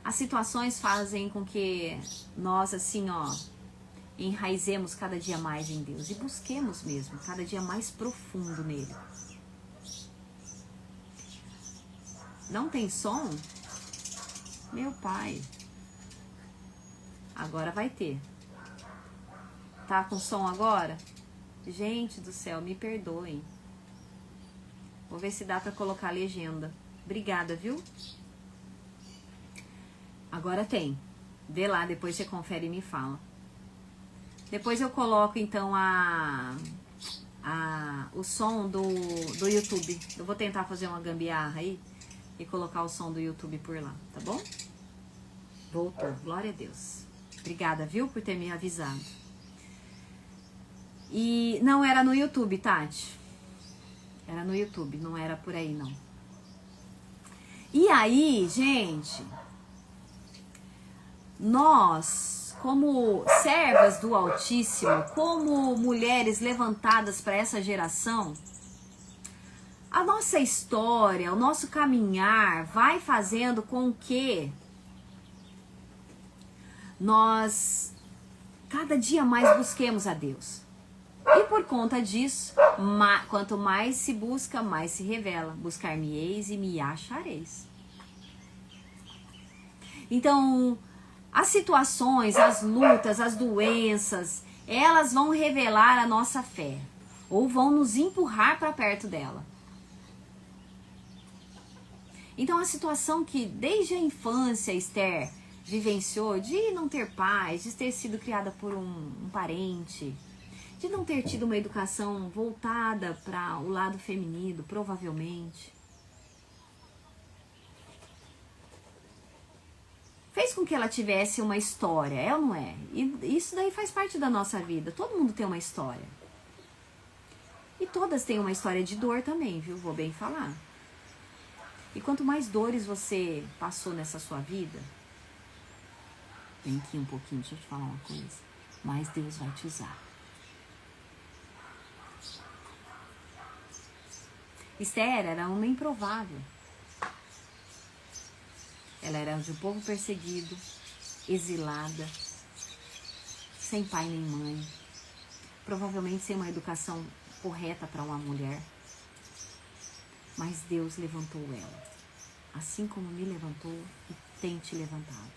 As situações fazem com que nós, assim, ó, enraizemos cada dia mais em Deus e busquemos mesmo, cada dia mais profundo nele. Não tem som? Meu pai. Agora vai ter. Tá com som agora? Gente do céu, me perdoem. Vou ver se dá pra colocar a legenda. Obrigada, viu? Agora tem. Vê lá, depois você confere e me fala. Depois eu coloco, então, o som do YouTube. Eu vou tentar fazer uma gambiarra aí e colocar o som do YouTube por lá, tá bom? Voltou, glória a Deus. Obrigada, viu, por ter me avisado. E não era no YouTube, Tati. Era no YouTube, não era por aí, não. E aí, gente, nós, como servas do Altíssimo, como mulheres levantadas para essa geração, a nossa história, o nosso caminhar vai fazendo com que nós cada dia mais busquemos a Deus. E por conta disso, quanto mais se busca, mais se revela. Buscar-me-eis e me achareis. Então, as situações, as lutas, as doenças, elas vão revelar a nossa fé. Ou vão nos empurrar para perto dela. Então a situação que desde a infância Esther vivenciou de não ter paz, de ter sido criada por um parente, de não ter tido uma educação voltada para o lado feminino, provavelmente, fez com que ela tivesse uma história, é ou não é? E isso daí faz parte da nossa vida. Todo mundo tem uma história. E todas têm uma história de dor também, viu? Vou bem falar. E quanto mais dores você passou nessa sua vida, vem aqui um pouquinho, deixa eu te falar uma coisa, mais Deus vai te usar. Esther era uma improvável. Ela era de um povo perseguido, exilada, sem pai nem mãe, provavelmente sem uma educação correta para uma mulher. Mas Deus levantou ela, assim como me levantou e tem te levantado.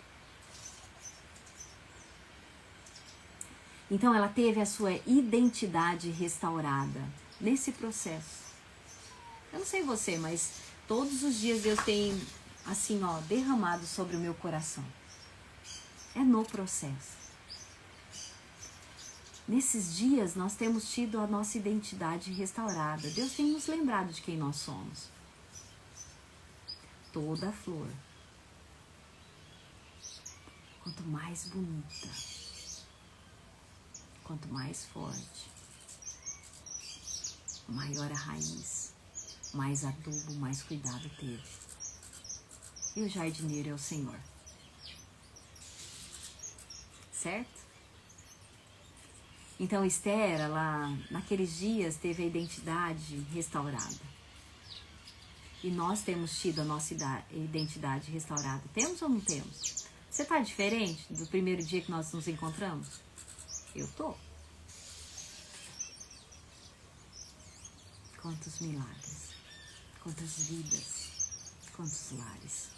Então ela teve a sua identidade restaurada nesse processo. Eu não sei você, mas todos os dias Deus tem, assim, ó, derramado sobre o meu coração. É no processo. Nesses dias nós temos tido a nossa identidade restaurada. Deus tem nos lembrado de quem nós somos. Toda flor, quanto mais bonita, quanto mais forte, maior a raiz, mais adubo, mais cuidado teve. E o jardineiro é o Senhor. Certo? Então Esther, ela, naqueles dias, teve a identidade restaurada. E nós temos tido a nossa identidade restaurada. Temos ou não temos? Você está diferente do primeiro dia que nós nos encontramos? Eu tô. Quantos milagres, quantas vidas, quantos lares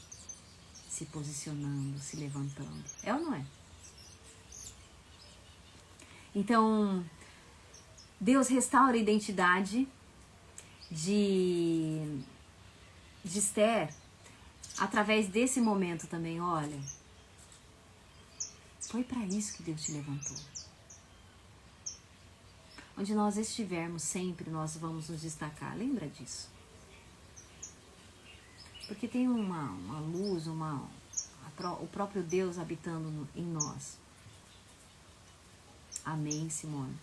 se posicionando, se levantando. É ou não é? Então, Deus restaura a identidade de Esther através desse momento também. Olha, foi para isso que Deus te levantou. Onde nós estivermos sempre, nós vamos nos destacar. Lembra disso? Porque tem uma luz, o próprio Deus habitando em nós. Amém, Simone.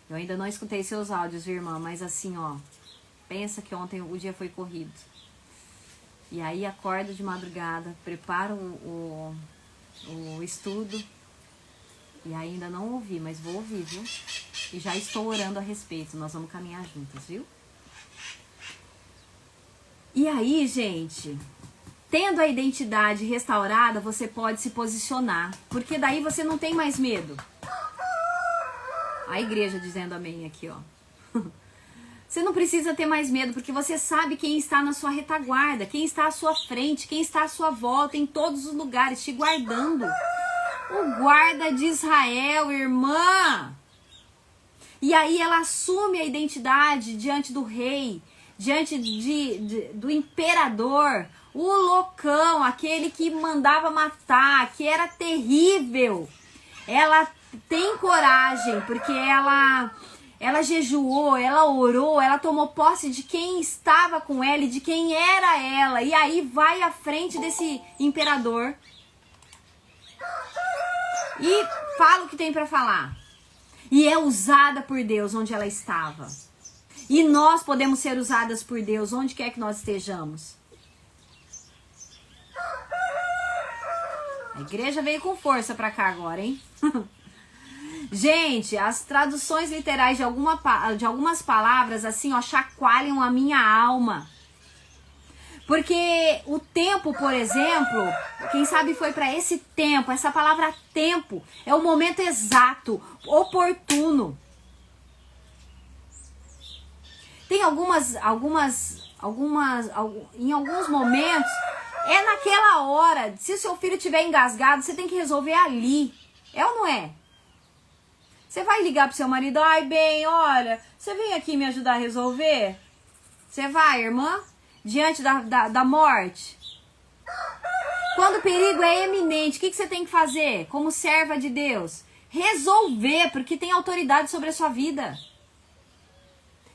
Eu ainda não escutei seus áudios, viu, irmã? Mas assim, ó, pensa que ontem o dia foi corrido. E aí acorda de madrugada, prepara o estudo. E ainda não ouvi, mas vou ouvir, viu? E já estou orando a respeito. Nós vamos caminhar juntas, viu? E aí, gente, tendo a identidade restaurada, você pode se posicionar. Porque daí você não tem mais medo. A igreja dizendo amém aqui, ó. Você não precisa ter mais medo, porque você sabe quem está na sua retaguarda, quem está à sua frente, quem está à sua volta, em todos os lugares, te guardando. O guarda de Israel, irmã. E aí ela assume a identidade diante do rei, diante do imperador, o loucão, aquele que mandava matar, que era terrível. Ela tem coragem, porque ela jejuou, ela orou, ela tomou posse de quem estava com ela e de quem era ela. E aí vai à frente desse imperador e fala o que tem para falar. E é usada por Deus onde ela estava. E nós podemos ser usadas por Deus onde quer que nós estejamos. A igreja veio com força para cá agora, hein? Gente, as traduções literais de algumas palavras, assim, ó, chacoalham a minha alma. Porque o tempo, por exemplo, quem sabe foi para esse tempo, essa palavra tempo, é o momento exato, oportuno. Tem em alguns momentos, é naquela hora. Se o seu filho estiver engasgado, você tem que resolver ali. É ou não é? Você vai ligar pro seu marido, ai bem, olha, você vem aqui me ajudar a resolver? Você vai, irmã? diante da morte? Quando o perigo é eminente, o que você tem que fazer como serva de Deus? Resolver, porque tem autoridade sobre a sua vida.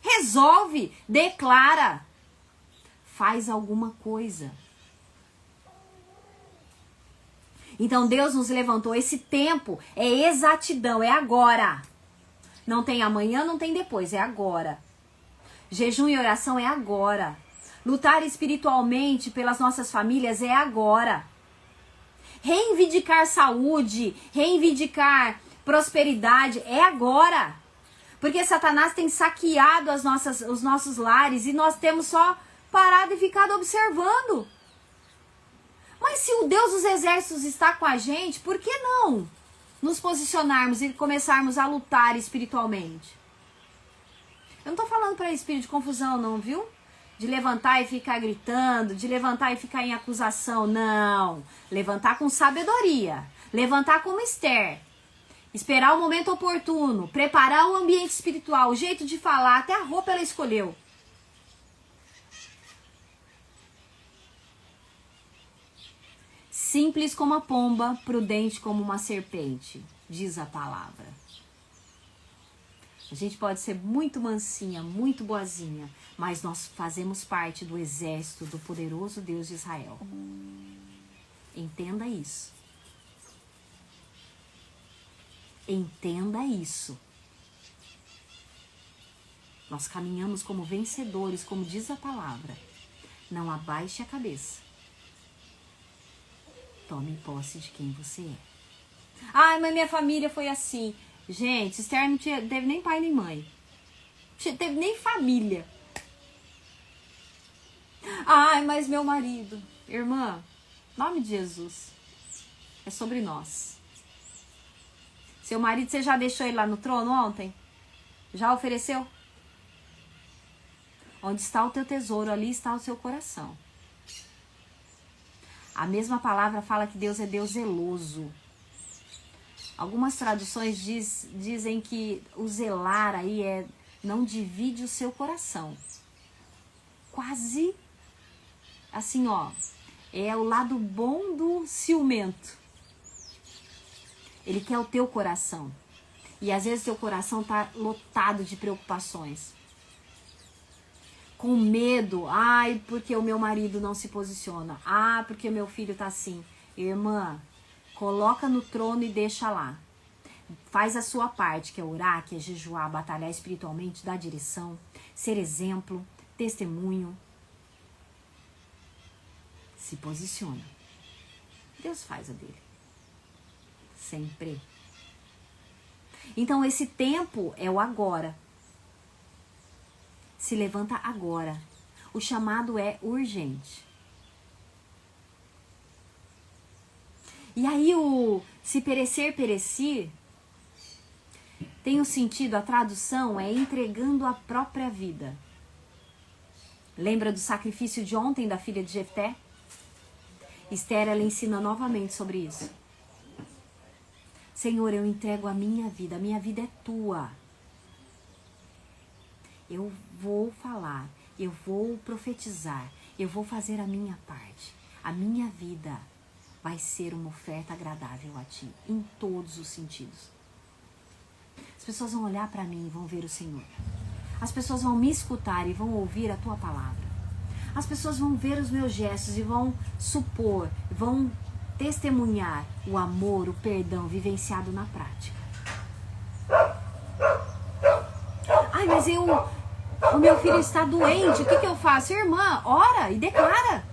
Resolve, declara, faz alguma coisa. Então Deus nos levantou. Esse tempo é exatidão, é agora. Não tem amanhã, não tem depois, é agora. Jejum e oração é agora. Lutar espiritualmente pelas nossas famílias é agora. Reivindicar saúde, reivindicar prosperidade é agora. Porque Satanás tem saqueado os nossos lares e nós temos só parado e ficado observando. Mas se o Deus dos exércitos está com a gente, por que não nos posicionarmos e começarmos a lutar espiritualmente? Eu não estou falando para espírito de confusão não, viu? De levantar e ficar gritando, de levantar e ficar em acusação, não. Levantar com sabedoria, levantar como Esther. Esperar o momento oportuno, preparar o ambiente espiritual, o jeito de falar, até a roupa ela escolheu. Simples como a pomba, prudente como uma serpente, diz a palavra. A gente pode ser muito mansinha, muito boazinha, mas nós fazemos parte do exército do poderoso Deus de Israel. Entenda isso. Entenda isso. Nós caminhamos como vencedores, como diz a palavra. Não abaixe a cabeça. Tome posse de quem você é. Ah, mas minha família foi assim. Gente, Esther não teve nem pai nem mãe. Não teve nem família. Ai, mas meu marido. Irmã, em nome de Jesus. É sobre nós. Seu marido, você já deixou ele lá no trono ontem? Já ofereceu? Onde está o teu tesouro, ali está o seu coração. A mesma palavra fala que Deus é Deus zeloso. Algumas traduções dizem que o zelar aí não divide o seu coração. Quase assim, ó. É o lado bom do ciumento. Ele quer o teu coração. E às vezes teu coração tá lotado de preocupações. Com medo. Ai, porque o meu marido não se posiciona. Ah, porque meu filho tá assim. Irmã, coloca no trono e deixa lá. Faz a sua parte, que é orar, que é jejuar, batalhar espiritualmente, dar direção, ser exemplo, testemunho. Se posiciona. Deus faz a dele. Sempre. Então esse tempo é o agora. Se levanta agora. O chamado é urgente. E aí se perecer, pereci, tem o sentido, a tradução é entregando a própria vida. Lembra do sacrifício de ontem da filha de Jefté? Esther, ela ensina novamente sobre isso. Senhor, eu entrego a minha vida é tua. Eu vou falar, eu vou profetizar, eu vou fazer a minha parte. A minha vida vai ser uma oferta agradável a ti, em todos os sentidos. As pessoas vão olhar para mim e vão ver o Senhor. As pessoas vão me escutar e vão ouvir a tua palavra. As pessoas vão ver os meus gestos e vão supor, vão testemunhar o amor, o perdão vivenciado na prática. Ai, mas o meu filho está doente, o que eu faço? Irmã, ora e declara.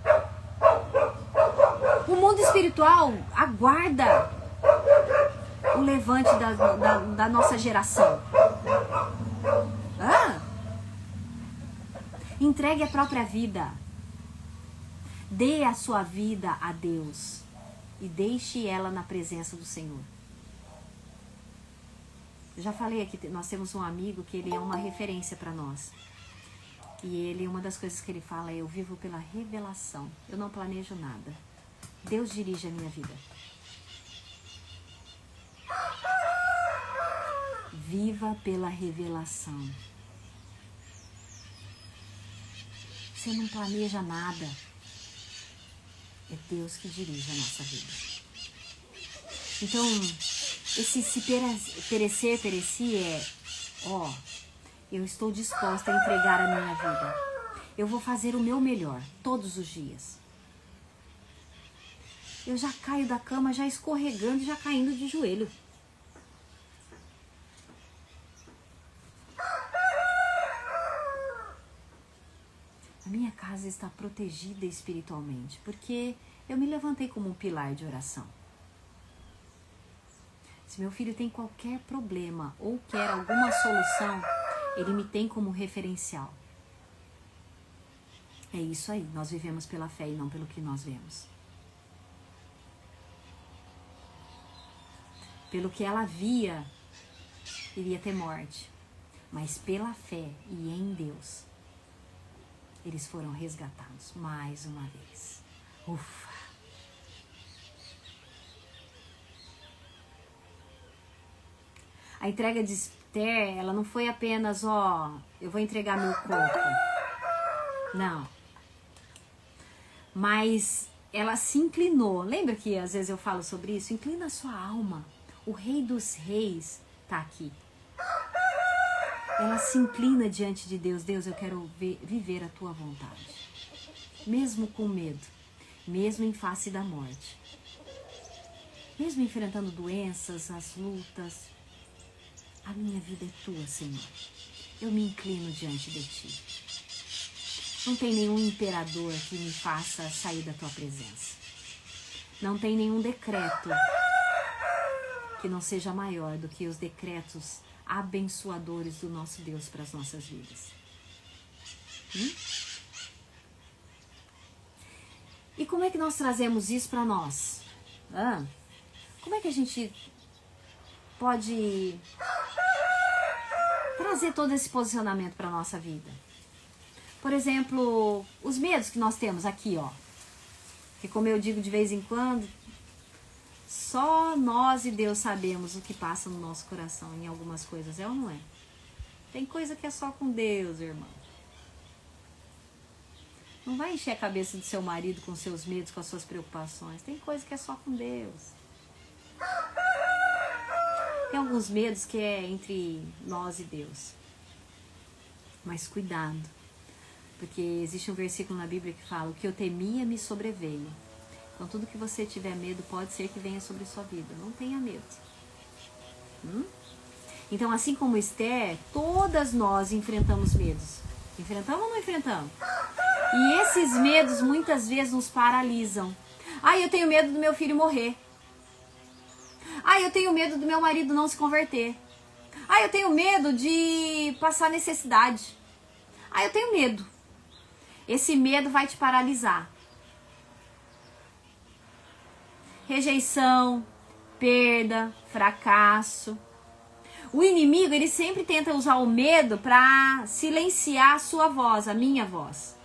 O mundo espiritual aguarda o levante da nossa geração. Entregue a própria vida. Dê a sua vida a Deus. E deixe ela na presença do Senhor. Eu já falei aqui, nós temos um amigo que ele é uma referência para nós. E uma das coisas que ele fala é: eu vivo pela revelação. Eu não planejo nada. Deus dirige a minha vida. Viva pela revelação. você não planeja nada. É Deus que dirige a nossa vida. Então, esse se perecer é, eu estou disposta a entregar a minha vida. Eu vou fazer o meu melhor, todos os dias. Eu já caio da cama, já escorregando, já caindo de joelho. A minha casa está protegida espiritualmente, porque eu me levantei como um pilar de oração. Se meu filho tem qualquer problema ou quer alguma solução, ele me tem como referencial. É isso aí, nós vivemos pela fé e não pelo que nós vemos. Pelo que ela via, iria ter morte. Mas pela fé e em Deus, eles foram resgatados mais uma vez. Ufa! A entrega de Esther, ela não foi apenas, eu vou entregar meu corpo. Não. Mas ela se inclinou. Lembra que às vezes eu falo sobre isso? Inclina a sua alma. O Rei dos Reis está aqui. Ela se inclina diante de Deus. Deus, eu quero viver a tua vontade. Mesmo com medo. Mesmo em face da morte. Mesmo enfrentando doenças, as lutas. A minha vida é tua, Senhor. Eu me inclino diante de ti. Não tem nenhum imperador que me faça sair da tua presença. Não tem nenhum decreto que não seja maior do que os decretos abençoadores do nosso Deus para as nossas vidas. E como é que nós trazemos isso para nós? Como é que a gente pode trazer todo esse posicionamento para a nossa vida? Por exemplo, os medos que nós temos aqui, que como eu digo de vez em quando, só nós e Deus sabemos o que passa no nosso coração em algumas coisas, é ou não é? Tem coisa que é só com Deus, irmão. Não vai encher a cabeça do seu marido com seus medos, com as suas preocupações. Tem coisa que é só com Deus. Tem alguns medos que é entre nós e Deus. Mas cuidado. Porque existe um versículo na Bíblia que fala: o que eu temia me sobreveio. Então tudo que você tiver medo pode ser que venha sobre a sua vida. Não tenha medo. Então assim como Esther, todas nós enfrentamos medos. Enfrentamos ou não enfrentamos? E esses medos muitas vezes nos paralisam. Eu tenho medo do meu filho morrer. Eu tenho medo do meu marido não se converter. Eu tenho medo de passar necessidade. Eu tenho medo. Esse medo vai te paralisar. Rejeição, perda, fracasso. O inimigo, ele sempre tenta usar o medo para silenciar a sua voz, a minha voz.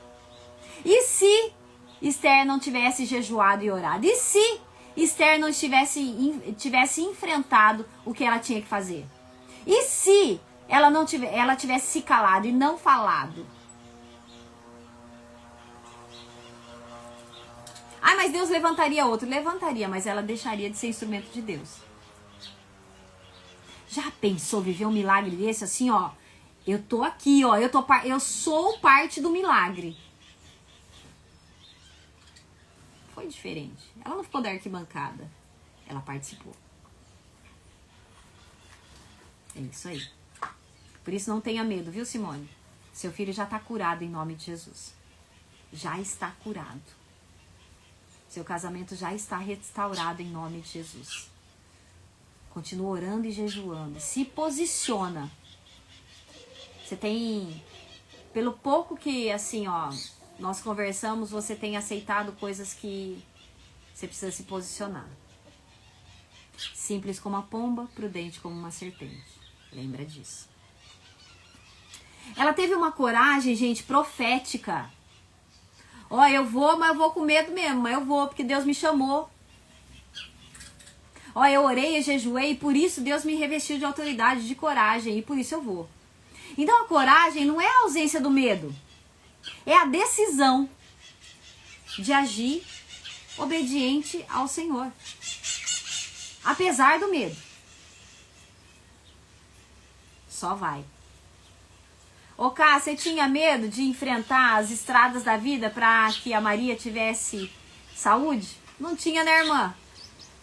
E se Esther não tivesse jejuado e orado? E se Esther não tivesse enfrentado o que ela tinha que fazer? E se ela tivesse se calado e não falado? Mas Deus levantaria outro. Levantaria, mas ela deixaria de ser instrumento de Deus. Já pensou viver um milagre desse assim, eu tô aqui, eu sou parte do milagre. Foi diferente. Ela não ficou da arquibancada. Ela participou. É isso aí. Por isso não tenha medo, viu, Simone? Seu filho já está curado em nome de Jesus. Já está curado. Seu casamento já está restaurado em nome de Jesus. Continua orando e jejuando. Se posiciona. Você tem... Pelo pouco que, assim, nós conversamos, você tem aceitado coisas que você precisa se posicionar. Simples como a pomba, prudente como uma serpente. Lembra disso. Ela teve uma coragem, gente, profética. Eu vou, mas eu vou com medo mesmo. Mas eu vou, porque Deus me chamou. Eu orei e jejuei, e por isso Deus me revestiu de autoridade, de coragem, e por isso eu vou. Então a coragem não é a ausência do medo. É a decisão de agir obediente ao Senhor. Apesar do medo. Só vai. Ô Cá, você tinha medo de enfrentar as estradas da vida para que a Maria tivesse saúde? Não tinha, né, irmã?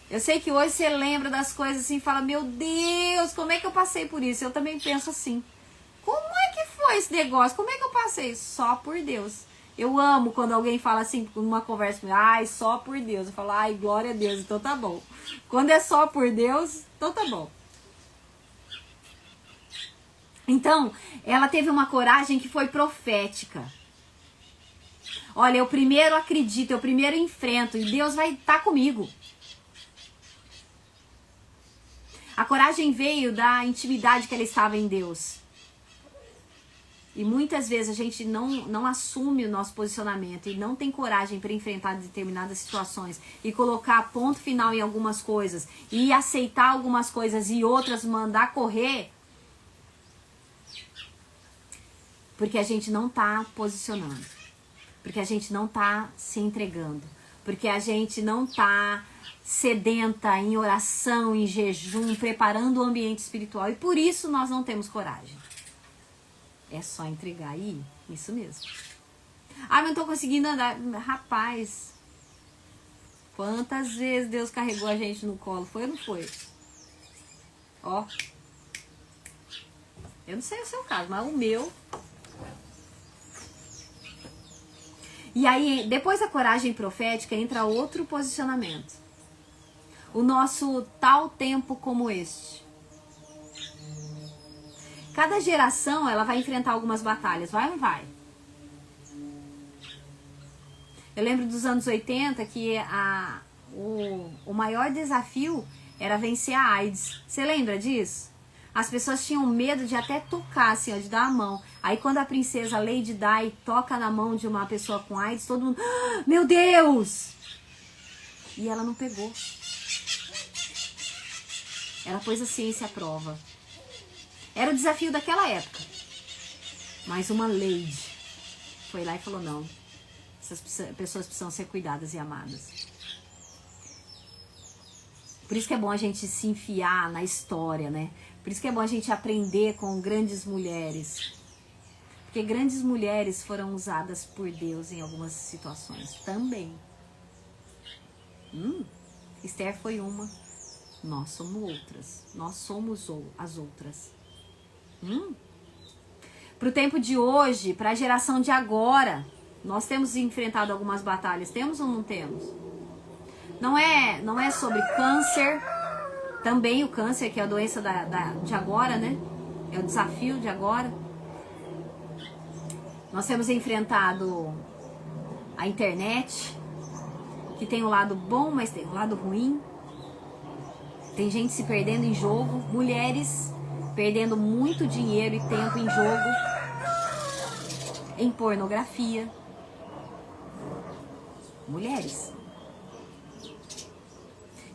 Eu sei que hoje você lembra das coisas assim e fala, meu Deus, como é que eu passei por isso? Eu também penso assim, como é que foi esse negócio? Como é que eu passei? Só por Deus. Eu amo quando alguém fala assim, numa conversa comigo, ai, só por Deus. Eu falo, ai, glória a Deus, então tá bom. Quando é só por Deus, então tá bom. Então, ela teve uma coragem que foi profética. Olha, eu primeiro acredito, eu primeiro enfrento e Deus vai estar comigo. A coragem veio da intimidade que ela estava em Deus. E muitas vezes a gente não assume o nosso posicionamento e não tem coragem para enfrentar determinadas situações e colocar ponto final em algumas coisas e aceitar algumas coisas e outras mandar correr. Porque a gente não está posicionando. Porque a gente não está se entregando. Porque a gente não está sedenta em oração, em jejum, preparando o ambiente espiritual. E por isso nós não temos coragem. É só entregar aí? Isso mesmo. Ah, mas não estou conseguindo andar. Rapaz, quantas vezes Deus carregou a gente no colo? Foi ou não foi? Ó. Eu não sei o seu caso, mas o meu... E aí, depois da coragem profética, entra outro posicionamento. O nosso tal tempo como este. Cada geração, ela vai enfrentar algumas batalhas, vai ou não vai? Eu lembro dos anos 80 que o maior desafio era vencer a AIDS. Você lembra disso? As pessoas tinham medo de até tocar, assim, ó, de dar a mão. Aí quando a princesa Lady Di toca na mão de uma pessoa com AIDS, todo mundo, ah, meu Deus! E ela não pegou. Ela pôs a ciência à prova. Era o desafio daquela época. Mas uma Lady foi lá e falou, não, essas pessoas precisam ser cuidadas e amadas. Por isso que é bom a gente se enfiar na história, né? Por isso que é bom a gente aprender com grandes mulheres. Porque grandes mulheres foram usadas por Deus em algumas situações também. Esther foi uma. Nós somos outras. Nós somos as outras. Para o tempo de hoje, para a geração de agora, nós temos enfrentado algumas batalhas. Temos ou não temos? Não é sobre câncer. Também o câncer, que é a doença de agora, né? É o desafio de agora. Nós temos enfrentado a internet, que tem o lado bom, mas tem o lado ruim. Tem gente se perdendo em jogo, mulheres perdendo muito dinheiro e tempo em jogo, em pornografia. Mulheres.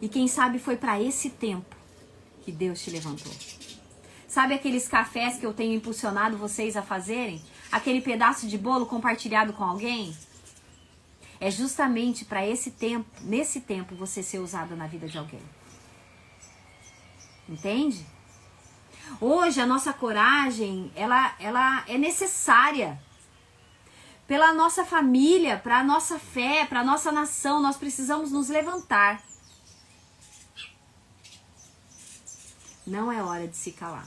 E quem sabe foi para esse tempo que Deus te levantou. Sabe aqueles cafés que eu tenho impulsionado vocês a fazerem? Aquele pedaço de bolo compartilhado com alguém? É justamente para esse tempo, nesse tempo, você ser usada na vida de alguém. Entende? Hoje a nossa coragem, ela é necessária. Pela nossa família, para a nossa fé, para a nossa nação, nós precisamos nos levantar. Não é hora de se calar.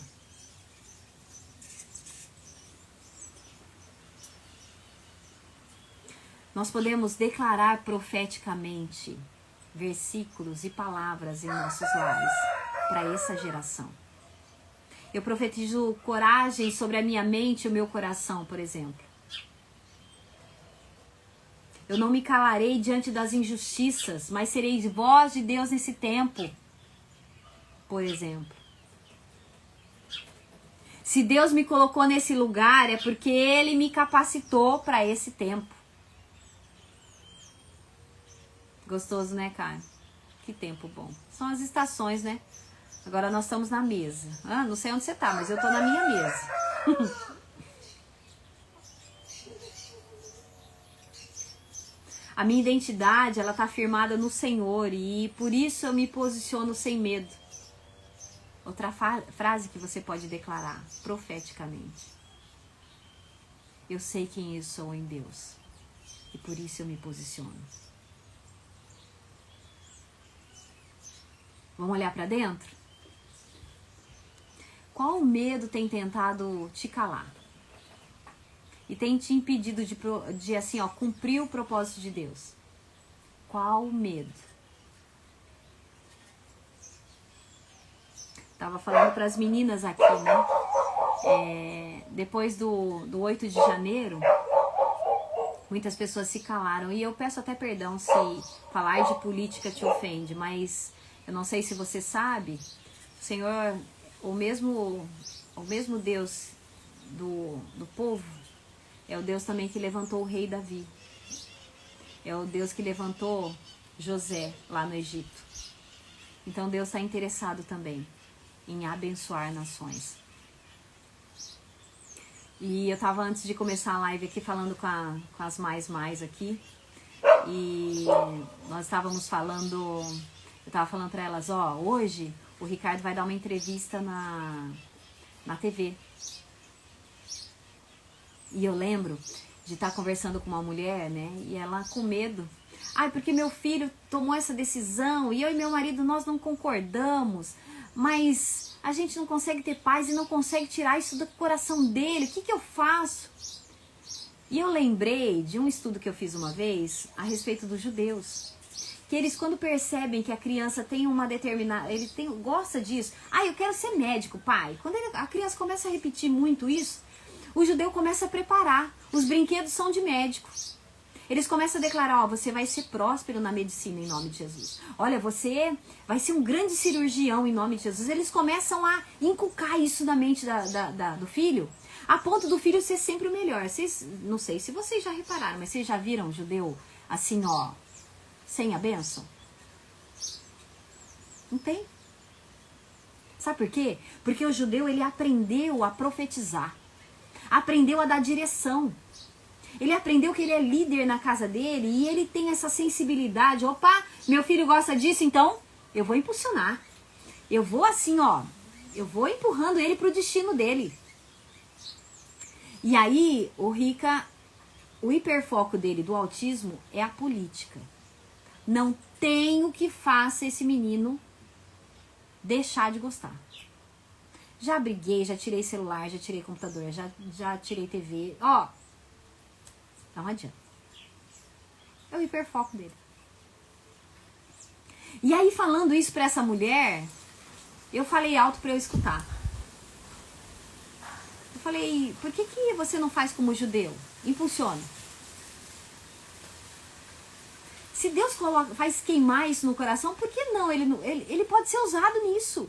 Nós podemos declarar profeticamente versículos e palavras em nossos lares para essa geração. Eu profetizo coragem sobre a minha mente e o meu coração, por exemplo. Eu não me calarei diante das injustiças, mas serei voz de Deus nesse tempo, por exemplo. Se Deus me colocou nesse lugar, é porque Ele me capacitou para esse tempo. Gostoso, né, cara? Que tempo bom. São as estações, né? Agora nós estamos na mesa. Ah, não sei onde você tá, mas eu tô na minha mesa. A minha identidade, ela está firmada no Senhor e por isso eu me posiciono sem medo. Outra frase que você pode declarar profeticamente. Eu sei quem eu sou em Deus e por isso eu me posiciono. Vamos olhar para dentro? Qual medo tem tentado te calar? E tem te impedido de assim, ó, cumprir o propósito de Deus? Qual medo? Tava falando para as meninas aqui, né? Depois do 8 de janeiro, muitas pessoas se calaram. E eu peço até perdão se falar de política te ofende, mas eu não sei se você sabe, o Senhor, o mesmo Deus do povo, é o Deus também que levantou o rei Davi. É o Deus que levantou José lá no Egito. Então Deus está interessado também em abençoar nações. E eu estava antes de começar a live aqui falando com as mais aqui. E nós estávamos falando, eu estava falando para elas, ó, hoje o Ricardo vai dar uma entrevista na TV. E eu lembro de estar conversando com uma mulher, né? E ela com medo. Ai, porque meu filho tomou essa decisão e eu e meu marido, nós não concordamos. Mas a gente não consegue ter paz e não consegue tirar isso do coração dele. O que eu faço? E eu lembrei de um estudo que eu fiz uma vez a respeito dos judeus. Que eles, quando percebem que a criança tem uma determinada... gosta disso. Ah, eu quero ser médico, pai. Quando a criança começa a repetir muito isso, o judeu começa a preparar. Os brinquedos são de médico. Eles começam a declarar, ó, você vai ser próspero na medicina em nome de Jesus. Olha, você vai ser um grande cirurgião em nome de Jesus. Eles começam a inculcar isso na mente do filho, a ponto do filho ser sempre o melhor. Não sei se vocês já repararam, mas vocês já viram um judeu assim, ó, sem a bênção? Não tem. Sabe por quê? Porque o judeu, ele aprendeu a profetizar. Aprendeu a dar direção. Ele aprendeu que ele é líder na casa dele e ele tem essa sensibilidade. Opa, meu filho gosta disso, então eu vou impulsionar. Eu vou assim, ó, eu vou empurrando ele pro destino dele. E aí, o hiperfoco dele do autismo é a política. Não tem o que faça esse menino deixar de gostar. Já briguei, já tirei celular, já tirei computador, já tirei TV. Ó, não adianta. É o hiperfoco dele. E aí, falando isso pra essa mulher, eu falei alto pra eu escutar. Eu falei, por que você não faz como judeu? Impulsiona. Se Deus faz queimar isso no coração, por que não? Ele pode ser usado nisso.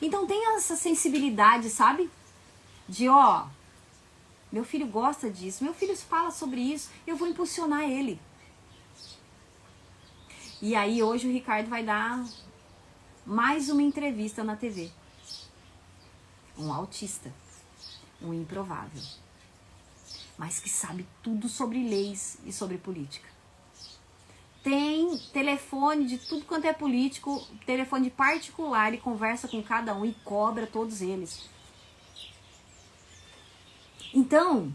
Então tenha essa sensibilidade, sabe? De, ó, meu filho gosta disso, meu filho fala sobre isso, eu vou impulsionar ele. E aí hoje o Ricardo vai dar mais uma entrevista na TV. Um autista, um improvável, mas que sabe tudo sobre leis e sobre política. Tem telefone de tudo quanto é político, telefone particular, e conversa com cada um e cobra todos eles. Então,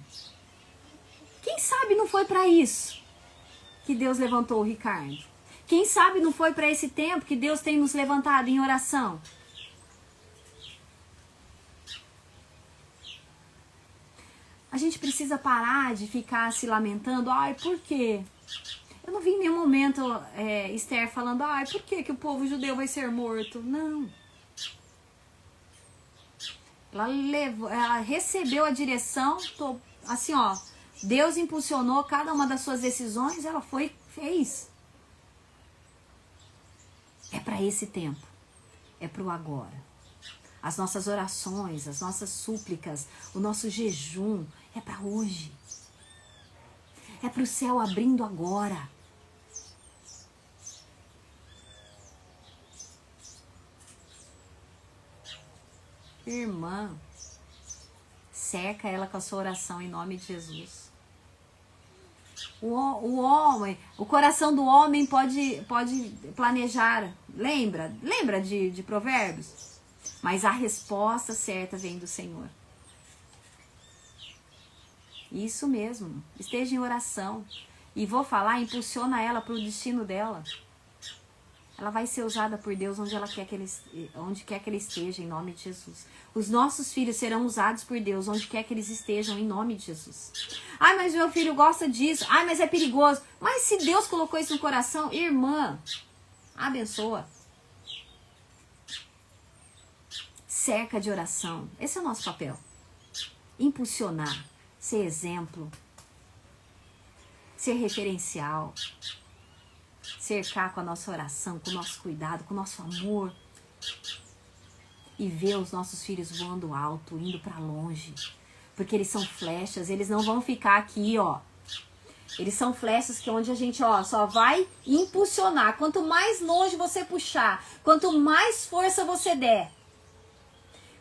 quem sabe não foi para isso que Deus levantou o Ricardo? Quem sabe não foi para esse tempo que Deus tem nos levantado em oração? A gente precisa parar de ficar se lamentando. Ai, por quê? Eu não vi em nenhum momento Esther falando, ai, por que o povo judeu vai ser morto? Não. Ela recebeu a direção, assim, ó, Deus impulsionou cada uma das suas decisões, ela fez. É para esse tempo, é para o agora. As nossas orações, as nossas súplicas, o nosso jejum é para hoje. É para o céu abrindo agora. Irmã, cerca ela com a sua oração em nome de Jesus. O homem, o coração do homem pode planejar. Lembra de Provérbios? Mas a resposta certa vem do Senhor. Isso mesmo. Esteja em oração. E vou falar, impulsiona ela para o destino dela. Ela vai ser usada por Deus onde quer que ele esteja, em nome de Jesus. Os nossos filhos serão usados por Deus onde quer que eles estejam, em nome de Jesus. Ai, mas meu filho gosta disso. Ai, mas é perigoso. Mas se Deus colocou isso no coração, irmã, abençoa. Cerca de oração. Esse é o nosso papel. Impulsionar, ser exemplo, ser referencial. Cercar com a nossa oração, com o nosso cuidado, com o nosso amor. E ver os nossos filhos voando alto, indo para longe. Porque eles são flechas, eles não vão ficar aqui, ó. Eles são flechas que onde a gente, ó, só vai impulsionar. Quanto mais longe você puxar, quanto mais força você der,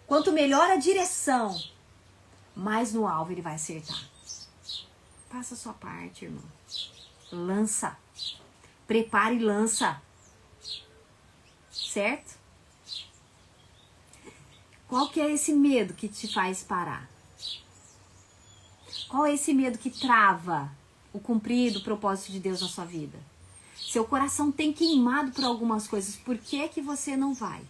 quanto melhor a direção, mais no alvo ele vai acertar. Faça a sua parte, irmão. Lança. Prepare e lança. Certo? Qual que é esse medo que te faz parar? Qual é esse medo que trava o cumprir do propósito de Deus na sua vida? Seu coração tem queimado por algumas coisas. Por que você não vai?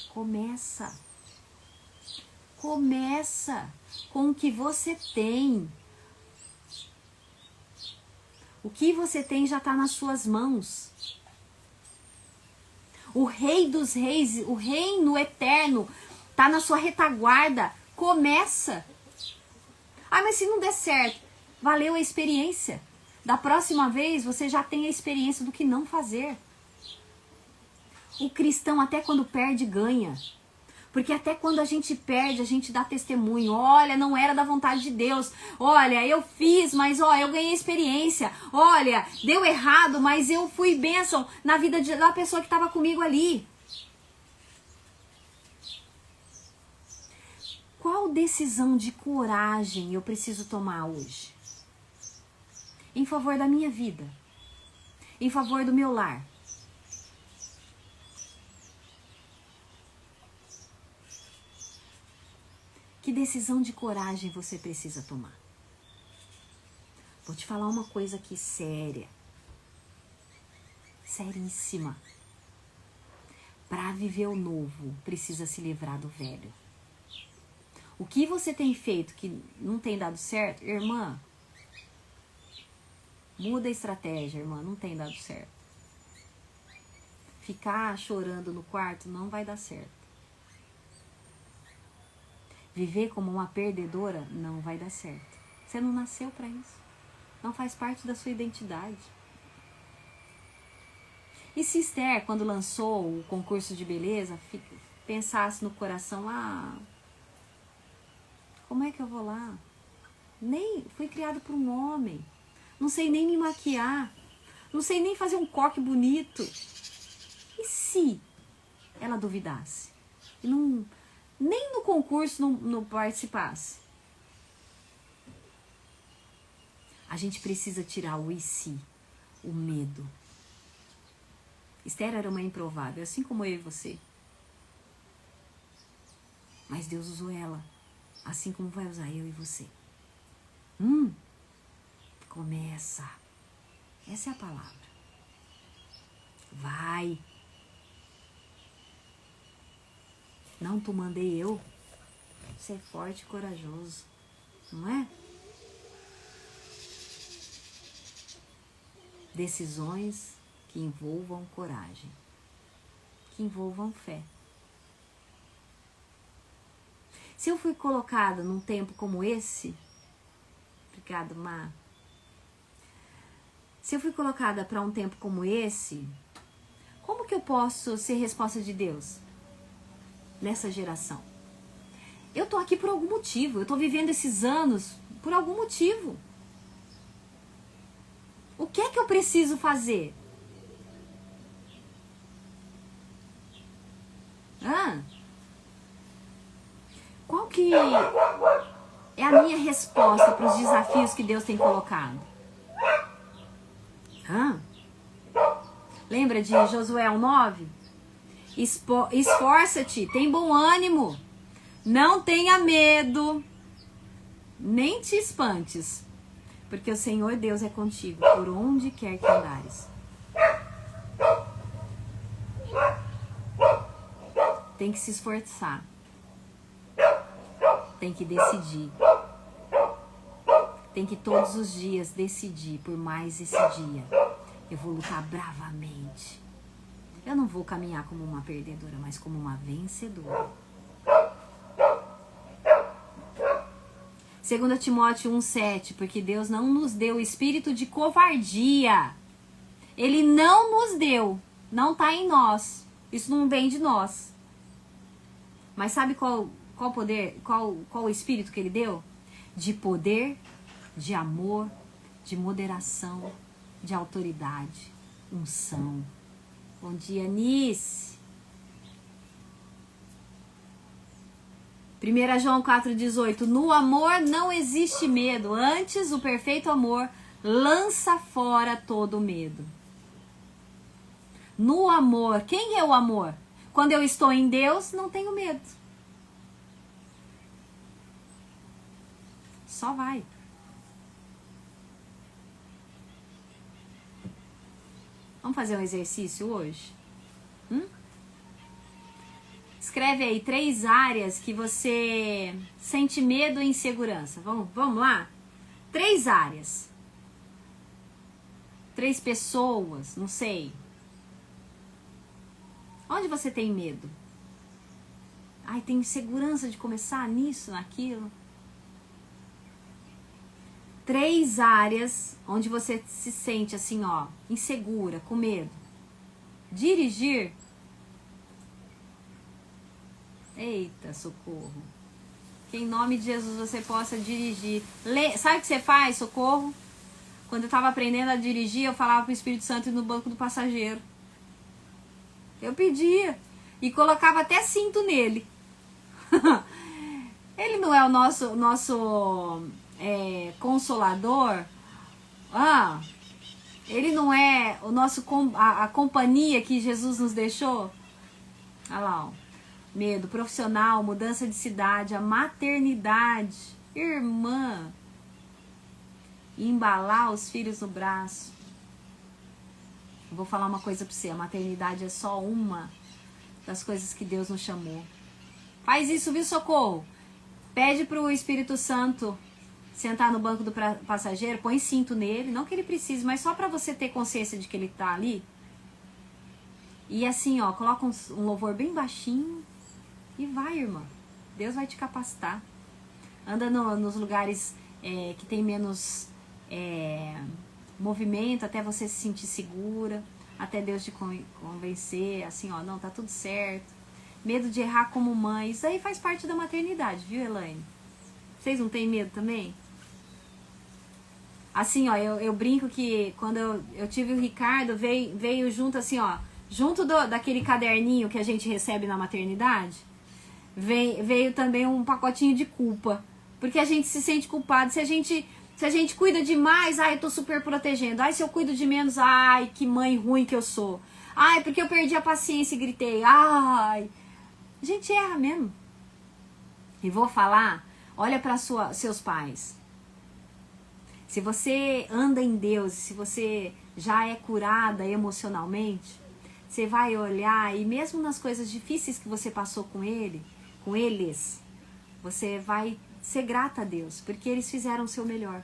Começa. Começa com o que você tem. O que você tem já está nas suas mãos. O Rei dos Reis, o reino eterno, está na sua retaguarda. Começa. Ah, mas se não der certo, valeu a experiência. Da próxima vez, você já tem a experiência do que não fazer. O cristão, até quando perde, ganha. Porque até quando a gente perde, a gente dá testemunho. Olha, não era da vontade de Deus. Olha, eu fiz, mas ó, eu ganhei experiência. Olha, deu errado, mas eu fui bênção na vida da pessoa que estava comigo ali. Qual decisão de coragem eu preciso tomar hoje? Em favor da minha vida. Em favor do meu lar. Que decisão de coragem você precisa tomar? Vou te falar uma coisa aqui séria. Seríssima. Para viver o novo, precisa se livrar do velho. O que você tem feito que não tem dado certo, irmã? Muda a estratégia, irmã, não tem dado certo. Ficar chorando no quarto não vai dar certo. Viver como uma perdedora não vai dar certo. Você não nasceu para isso. Não faz parte da sua identidade. E se Esther, quando lançou o concurso de beleza, pensasse no coração, como é que eu vou lá? Nem fui criada por um homem. Não sei nem me maquiar. Não sei nem fazer um coque bonito. E se ela duvidasse? E nem no concurso não participasse? A gente precisa tirar o e se, o medo. Esther era uma improvável, assim como eu e você. Mas Deus usou ela, assim como vai usar eu e você. Começa. Essa é a palavra. Vai. Não te mandei eu. Ser forte e corajoso. Não é? Decisões que envolvam coragem. Que envolvam fé. Se eu fui colocada num tempo como esse... Obrigado, Má. Se eu fui colocada para um tempo como esse, como que eu posso ser resposta de Deus nessa geração? Eu tô aqui por algum motivo. Eu tô vivendo esses anos por algum motivo. O que é que eu preciso fazer? Qual que É a minha resposta para os desafios que Deus tem colocado. Lembra de Josué 9? Esforça-te, tem bom ânimo, não tenha medo, nem te espantes, porque o Senhor Deus é contigo, por onde quer que andares. Tem que se esforçar, tem que decidir, tem que todos os dias decidir por mais esse dia. Eu vou lutar bravamente. Eu não vou caminhar como uma perdedora, mas como uma vencedora. 2 Timóteo 1,7, porque Deus não nos deu espírito de covardia. Ele não nos deu, não está em nós. Isso não vem de nós. Mas sabe qual poder, qual o espírito que ele deu? De poder, de amor, de moderação, de autoridade, unção. Bom dia, Nice. 1 João 4,18. No amor não existe medo. Antes, o perfeito amor lança fora todo medo. No amor. Quem é o amor? Quando eu estou em Deus, não tenho medo. Só vai. Vamos fazer um exercício hoje? Escreve aí 3 áreas que você sente medo e insegurança. Vamos lá? 3 áreas. 3 pessoas, não sei. Onde você tem medo? Ai, tem insegurança de começar nisso, naquilo. 3 áreas onde você se sente assim, ó, insegura, com medo. Dirigir. Eita, socorro. Que em nome de Jesus você possa dirigir. Sabe o que você faz, socorro? Quando eu estava aprendendo a dirigir, eu falava pro Espírito Santo ir no banco do passageiro. Eu pedia. E colocava até cinto nele. Ele não é o nosso consolador. Ele não é o nosso a companhia que Jesus nos deixou. Olha lá, ó. Medo profissional, mudança de cidade, a maternidade, irmã, embalar os filhos no braço. Eu vou falar uma coisa pra você, a maternidade é só uma das coisas que Deus nos chamou. Faz isso, viu, socorro? Pede pro Espírito Santo sentar no banco do passageiro, põe cinto nele, não que ele precise, mas só pra você ter consciência de que ele tá ali. E assim, ó, coloca um louvor bem baixinho e vai, irmã. Deus vai te capacitar. Anda nos lugares que tem menos movimento, até você se sentir segura, até Deus te convencer, assim, ó, não, tá tudo certo. Medo de errar como mãe, isso aí faz parte da maternidade, viu, Elaine? Vocês não têm medo também? Assim, ó, eu brinco que quando eu tive o Ricardo, veio junto assim, ó, junto daquele caderninho que a gente recebe na maternidade, veio também um pacotinho de culpa, porque a gente se sente culpado, se a gente cuida demais, ai, eu tô super protegendo, ai, se eu cuido de menos, ai, que mãe ruim que eu sou, ai, porque eu perdi a paciência e gritei, ai, a gente erra mesmo. E vou falar, olha para seus pais. Se você anda em Deus, se você já é curada emocionalmente, você vai olhar e mesmo nas coisas difíceis que você passou com eles, você vai ser grata a Deus, porque eles fizeram o seu melhor.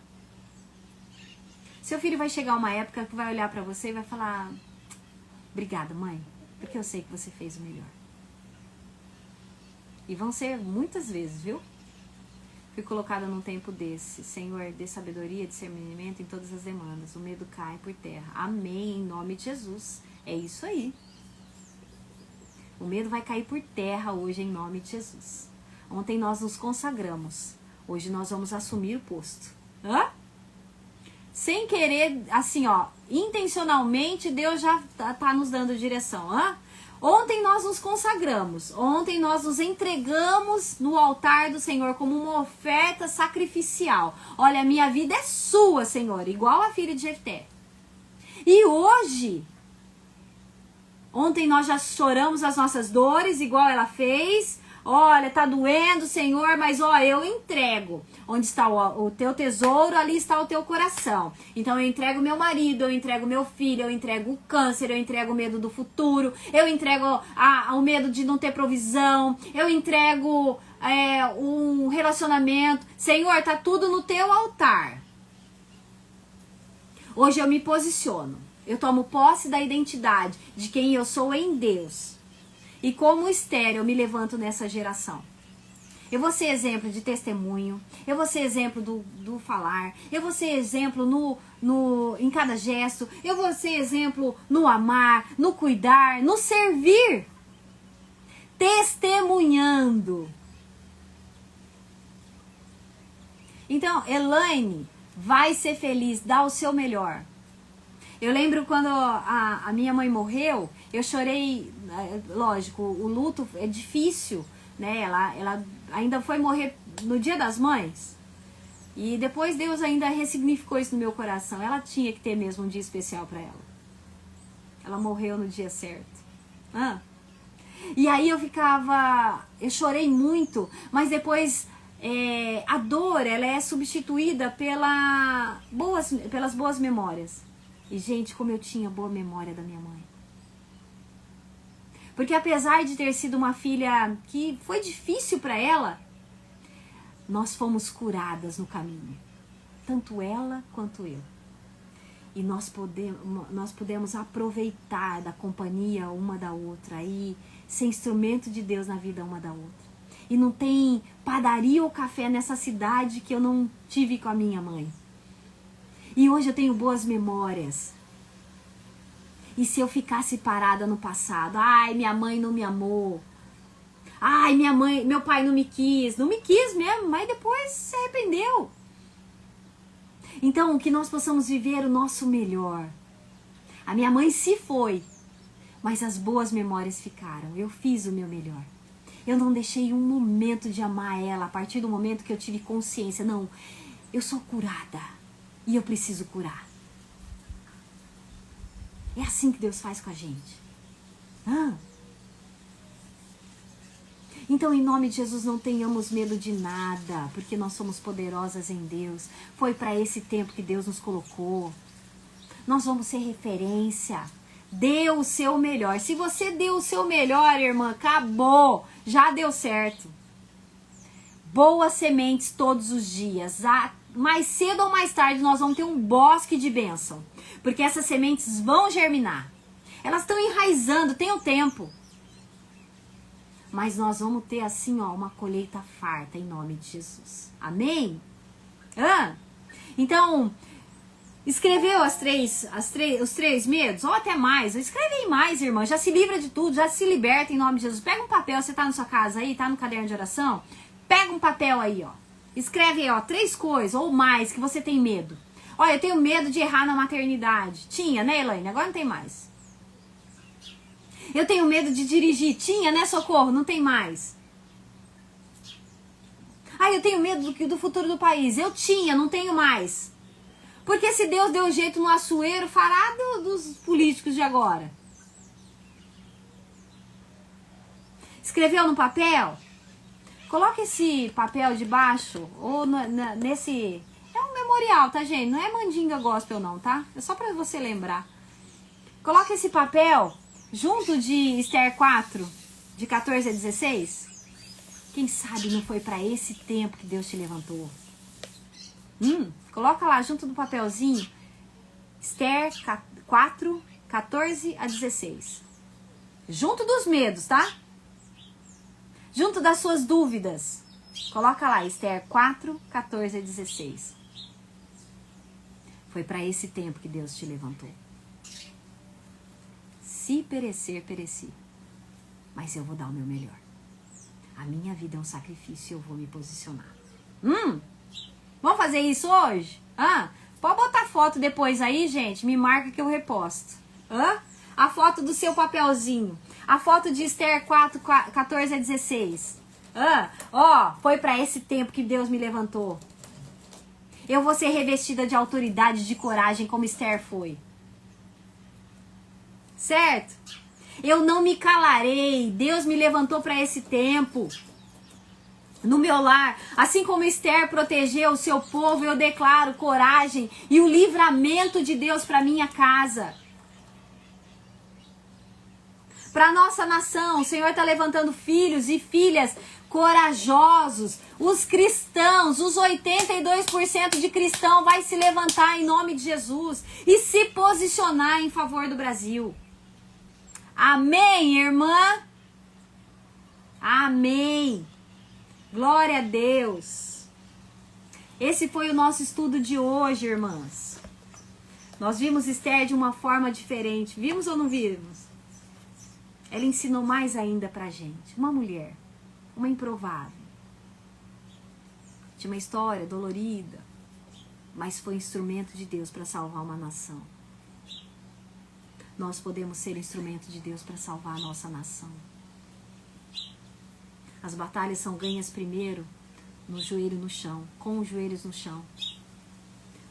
Seu filho vai chegar uma época que vai olhar para você e vai falar, obrigada, mãe, porque eu sei que você fez o melhor. E vão ser muitas vezes, viu? Fui colocada num tempo desse. Senhor, dê sabedoria, discernimento em todas as demandas. O medo cai por terra. Amém, em nome de Jesus. É isso aí. O medo vai cair por terra hoje, em nome de Jesus. Ontem nós nos consagramos. Hoje nós vamos assumir o posto. Sem querer, assim, ó, intencionalmente, Deus já tá nos dando direção. Ontem nós nos consagramos, ontem nós nos entregamos no altar do Senhor como uma oferta sacrificial. Olha, a minha vida é sua, Senhor, igual a filha de Jefté. E hoje, ontem nós já choramos as nossas dores, igual ela fez. Olha, tá doendo, Senhor, mas ó, eu entrego. Onde está o teu tesouro, ali está o teu coração. Então eu entrego meu marido, eu entrego meu filho, eu entrego o câncer, eu entrego o medo do futuro, eu entrego o medo de não ter provisão, eu entrego um relacionamento. Senhor, tá tudo no teu altar. Hoje eu me posiciono. Eu tomo posse da identidade de quem eu sou em Deus. E como Esther, eu me levanto nessa geração. Eu vou ser exemplo de testemunho. Eu vou ser exemplo do falar. Eu vou ser exemplo em cada gesto. Eu vou ser exemplo no amar, no cuidar, no servir. Testemunhando. Então, Elaine vai ser feliz, dá o seu melhor. Eu lembro quando a minha mãe morreu, eu chorei, lógico, o luto é difícil, né? Ela ainda foi morrer no Dia das Mães. E depois Deus ainda ressignificou isso no meu coração. Ela tinha que ter mesmo um dia especial para ela. Ela morreu no dia certo. E aí eu chorei muito, mas depois a dor, ela é substituída pelas boas memórias. E, gente, como eu tinha boa memória da minha mãe. Porque apesar de ter sido uma filha que foi difícil para ela, nós fomos curadas no caminho. Tanto ela quanto eu. E nós podemos aproveitar da companhia uma da outra e ser instrumento de Deus na vida uma da outra. E não tem padaria ou café nessa cidade que eu não tive com a minha mãe. E hoje eu tenho boas memórias. E se eu ficasse parada no passado? Ai, minha mãe não me amou. Ai, meu pai não me quis. Não me quis mesmo, mas depois se arrependeu. Então, que nós possamos viver o nosso melhor. A minha mãe se foi, mas as boas memórias ficaram. Eu fiz o meu melhor. Eu não deixei um momento de amar ela a partir do momento que eu tive consciência. Não, eu sou curada. E eu preciso curar. É assim que Deus faz com a gente. Então, em nome de Jesus, não tenhamos medo de nada, porque nós somos poderosas em Deus. Foi para esse tempo que Deus nos colocou. Nós vamos ser referência. Dê o seu melhor. Se você deu o seu melhor, irmã, acabou. Já deu certo. Boas sementes todos os dias. Mais cedo ou mais tarde nós vamos ter um bosque de bênção. Porque essas sementes vão germinar. Elas estão enraizando, tem o tempo. Mas nós vamos ter assim, ó, uma colheita farta em nome de Jesus. Amém? Então, escreveu os três medos? Ou até mais. Escreve aí mais, irmã. Já se livra de tudo, já se liberta em nome de Jesus. Pega um papel, você tá na sua casa aí, tá no caderno de oração? Pega um papel aí, ó. Escreve aí, ó, 3 coisas ou mais que você tem medo. Olha, eu tenho medo de errar na maternidade. Tinha, né, Elaine? Agora não tem mais. Eu tenho medo de dirigir. Tinha, né, Socorro? Não tem mais. Eu tenho medo do futuro do país. Eu tinha, não tenho mais. Porque se Deus deu jeito no Açoeiro, fará dos políticos de agora. Escreveu no papel? Coloca esse papel debaixo, ou nesse... É um memorial, tá, gente? Não é mandinga gospel, não, tá? É só pra você lembrar. Coloca esse papel junto de Esther 4, de 14 a 16. Quem sabe não foi pra esse tempo que Deus te levantou. Coloca lá, junto do papelzinho, Esther 4, 14 a 16. Junto dos medos, tá? Junto das suas dúvidas. Coloca lá, Esther 4, 14 a 16. Foi para esse tempo que Deus te levantou. Se perecer, pereci. Mas eu vou dar o meu melhor. A minha vida é um sacrifício e eu vou me posicionar. Vamos fazer isso hoje? Pode botar foto depois aí, gente. Me marca que eu reposto. A foto do seu papelzinho. A foto de Esther 4, 14 a 16. Foi para esse tempo que Deus me levantou. Eu vou ser revestida de autoridade, de coragem, como Esther foi. Certo? Eu não me calarei. Deus me levantou para esse tempo. No meu lar, assim como Esther protegeu o seu povo, eu declaro coragem e o livramento de Deus para minha casa. Para nossa nação, o Senhor está levantando filhos e filhas corajosos. Os cristãos, os 82% de cristão vai se levantar em nome de Jesus e se posicionar em favor do Brasil. Amém, irmã? Amém. Glória a Deus. Esse foi o nosso estudo de hoje, irmãs. Nós vimos Esther de uma forma diferente. Vimos ou não vimos? Ela ensinou mais ainda pra gente. Uma mulher, uma improvável. Tinha uma história dolorida, mas foi instrumento de Deus para salvar uma nação. Nós podemos ser instrumento de Deus para salvar a nossa nação. As batalhas são ganhas primeiro no joelho no chão, com os joelhos no chão,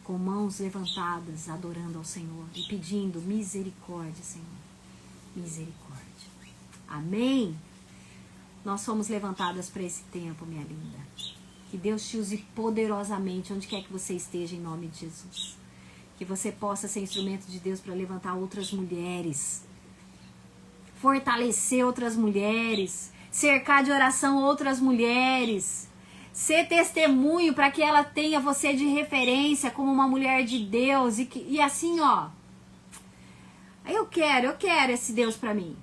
com mãos levantadas, adorando ao Senhor e pedindo misericórdia, Senhor. Misericórdia. Amém? Nós fomos levantadas para esse tempo, minha linda. Que Deus te use poderosamente onde quer que você esteja, em nome de Jesus. Que você possa ser instrumento de Deus para levantar outras mulheres, fortalecer outras mulheres, cercar de oração outras mulheres, ser testemunho para que ela tenha você de referência como uma mulher de Deus e assim, ó, eu quero esse Deus para mim.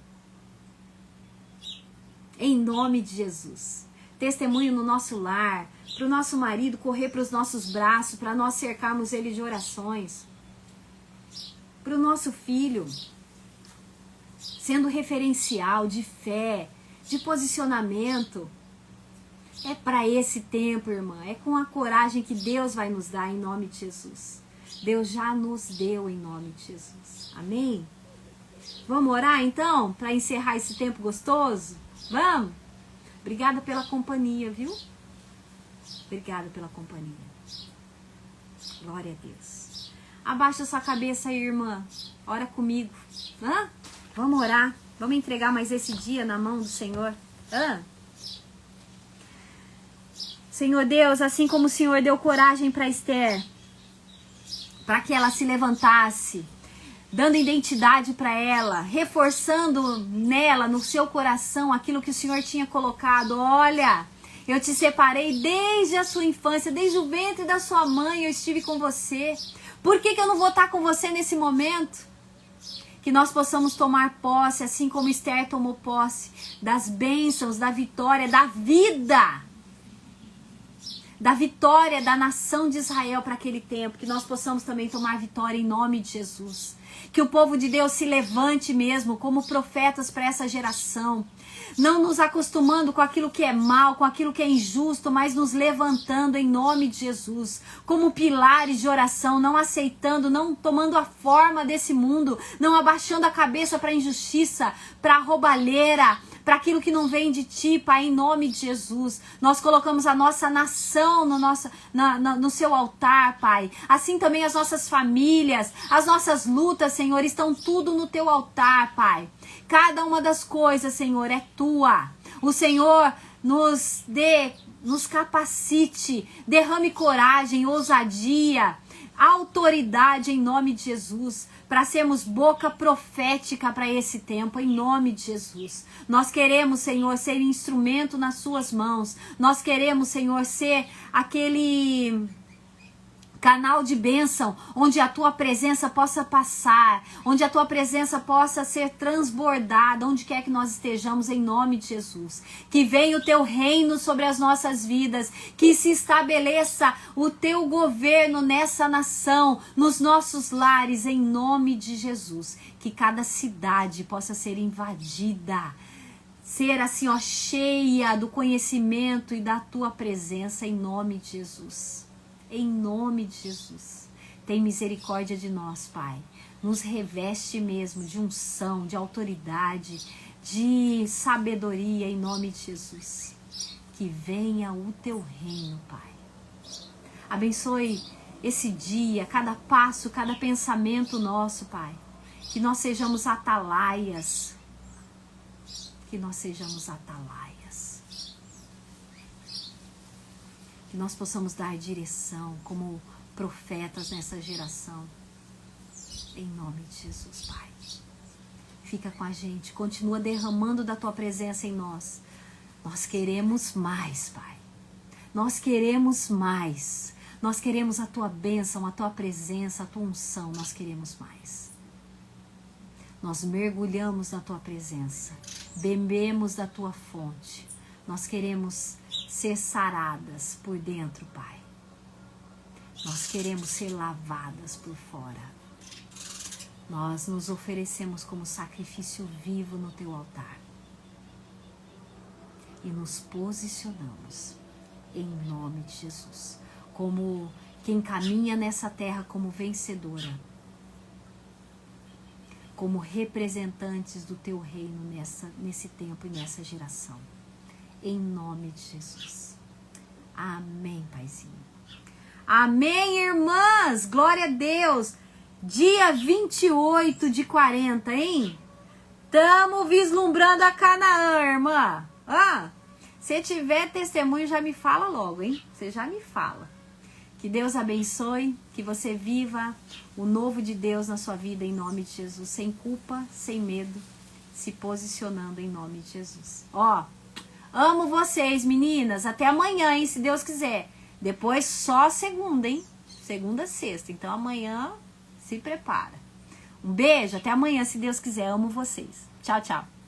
Em nome de Jesus. Testemunho no nosso lar, para o nosso marido correr para os nossos braços, para nós cercarmos ele de orações. Para o nosso filho, sendo referencial de fé, de posicionamento. É para esse tempo, irmã. É com a coragem que Deus vai nos dar em nome de Jesus. Deus já nos deu em nome de Jesus. Amém? Vamos orar então, para encerrar esse tempo gostoso? Vamos? Obrigada pela companhia, viu? Obrigada pela companhia. Glória a Deus. Abaixa sua cabeça aí, irmã. Ora comigo. Vamos orar. Vamos entregar mais esse dia na mão do Senhor. Senhor Deus, assim como o Senhor deu coragem para Esther, para que ela se levantasse, dando identidade para ela, reforçando nela, no seu coração, aquilo que o Senhor tinha colocado. Olha, eu te separei desde a sua infância, desde o ventre da sua mãe eu estive com você. Por que eu não vou estar com você nesse momento? Que nós possamos tomar posse, assim como Esther tomou posse, das bênçãos, da vitória, da vida, da vitória da nação de Israel para aquele tempo. Que nós possamos também tomar vitória em nome de Jesus. Que o povo de Deus se levante mesmo como profetas para essa geração. Não nos acostumando com aquilo que é mal, com aquilo que é injusto, mas nos levantando em nome de Jesus. Como pilares de oração, não aceitando, não tomando a forma desse mundo, não abaixando a cabeça para a injustiça, para a roubalheira, para aquilo que não vem de ti, Pai, em nome de Jesus. Nós colocamos a nossa nação no seu altar, Pai. Assim também as nossas famílias, as nossas lutas, Senhor, estão tudo no teu altar, Pai. Cada uma das coisas, Senhor, é tua. O Senhor nos capacite, derrame coragem, ousadia, autoridade em nome de Jesus, para sermos boca profética para esse tempo, em nome de Jesus. Nós queremos, Senhor, ser instrumento nas suas mãos. Nós queremos, Senhor, ser aquele canal de bênção, onde a tua presença possa passar, onde a tua presença possa ser transbordada, onde quer que nós estejamos, em nome de Jesus. Que venha o teu reino sobre as nossas vidas, que se estabeleça o teu governo nessa nação, nos nossos lares, em nome de Jesus. Que cada cidade possa ser invadida, ser assim, ó, cheia do conhecimento e da tua presença, em nome de Jesus. Em nome de Jesus, tem misericórdia de nós, Pai. Nos reveste mesmo de unção, de autoridade, de sabedoria em nome de Jesus. Que venha o teu reino, Pai. Abençoe esse dia, cada passo, cada pensamento nosso, Pai. Que nós sejamos atalaias. Que nós sejamos atalaias. Que nós possamos dar direção como profetas nessa geração. Em nome de Jesus, Pai. Fica com a gente. Continua derramando da tua presença em nós. Nós queremos mais, Pai. Nós queremos mais. Nós queremos a tua bênção, a tua presença, a tua unção. Nós queremos mais. Nós mergulhamos na tua presença. Bebemos da tua fonte. Nós queremos ser saradas por dentro, Pai. Nós queremos ser lavadas por fora. Nós nos oferecemos como sacrifício vivo no teu altar. E nos posicionamos em nome de Jesus. Como quem caminha nessa terra como vencedora. Como representantes do teu reino nesse tempo e nessa geração. Em nome de Jesus. Amém, Paizinho. Amém, irmãs. Glória a Deus. Dia 28 de 40, hein? Tamo vislumbrando a Canaã, irmã. Se tiver testemunho, já me fala logo, hein? Você já me fala. Que Deus abençoe, que você viva o novo de Deus na sua vida em nome de Jesus, sem culpa, sem medo, se posicionando em nome de Jesus. Amo vocês, meninas. Até amanhã, hein? Se Deus quiser. Depois só segunda, hein? Segunda, sexta. Então amanhã se prepara. Um beijo, até amanhã, se Deus quiser. Amo vocês. Tchau, tchau.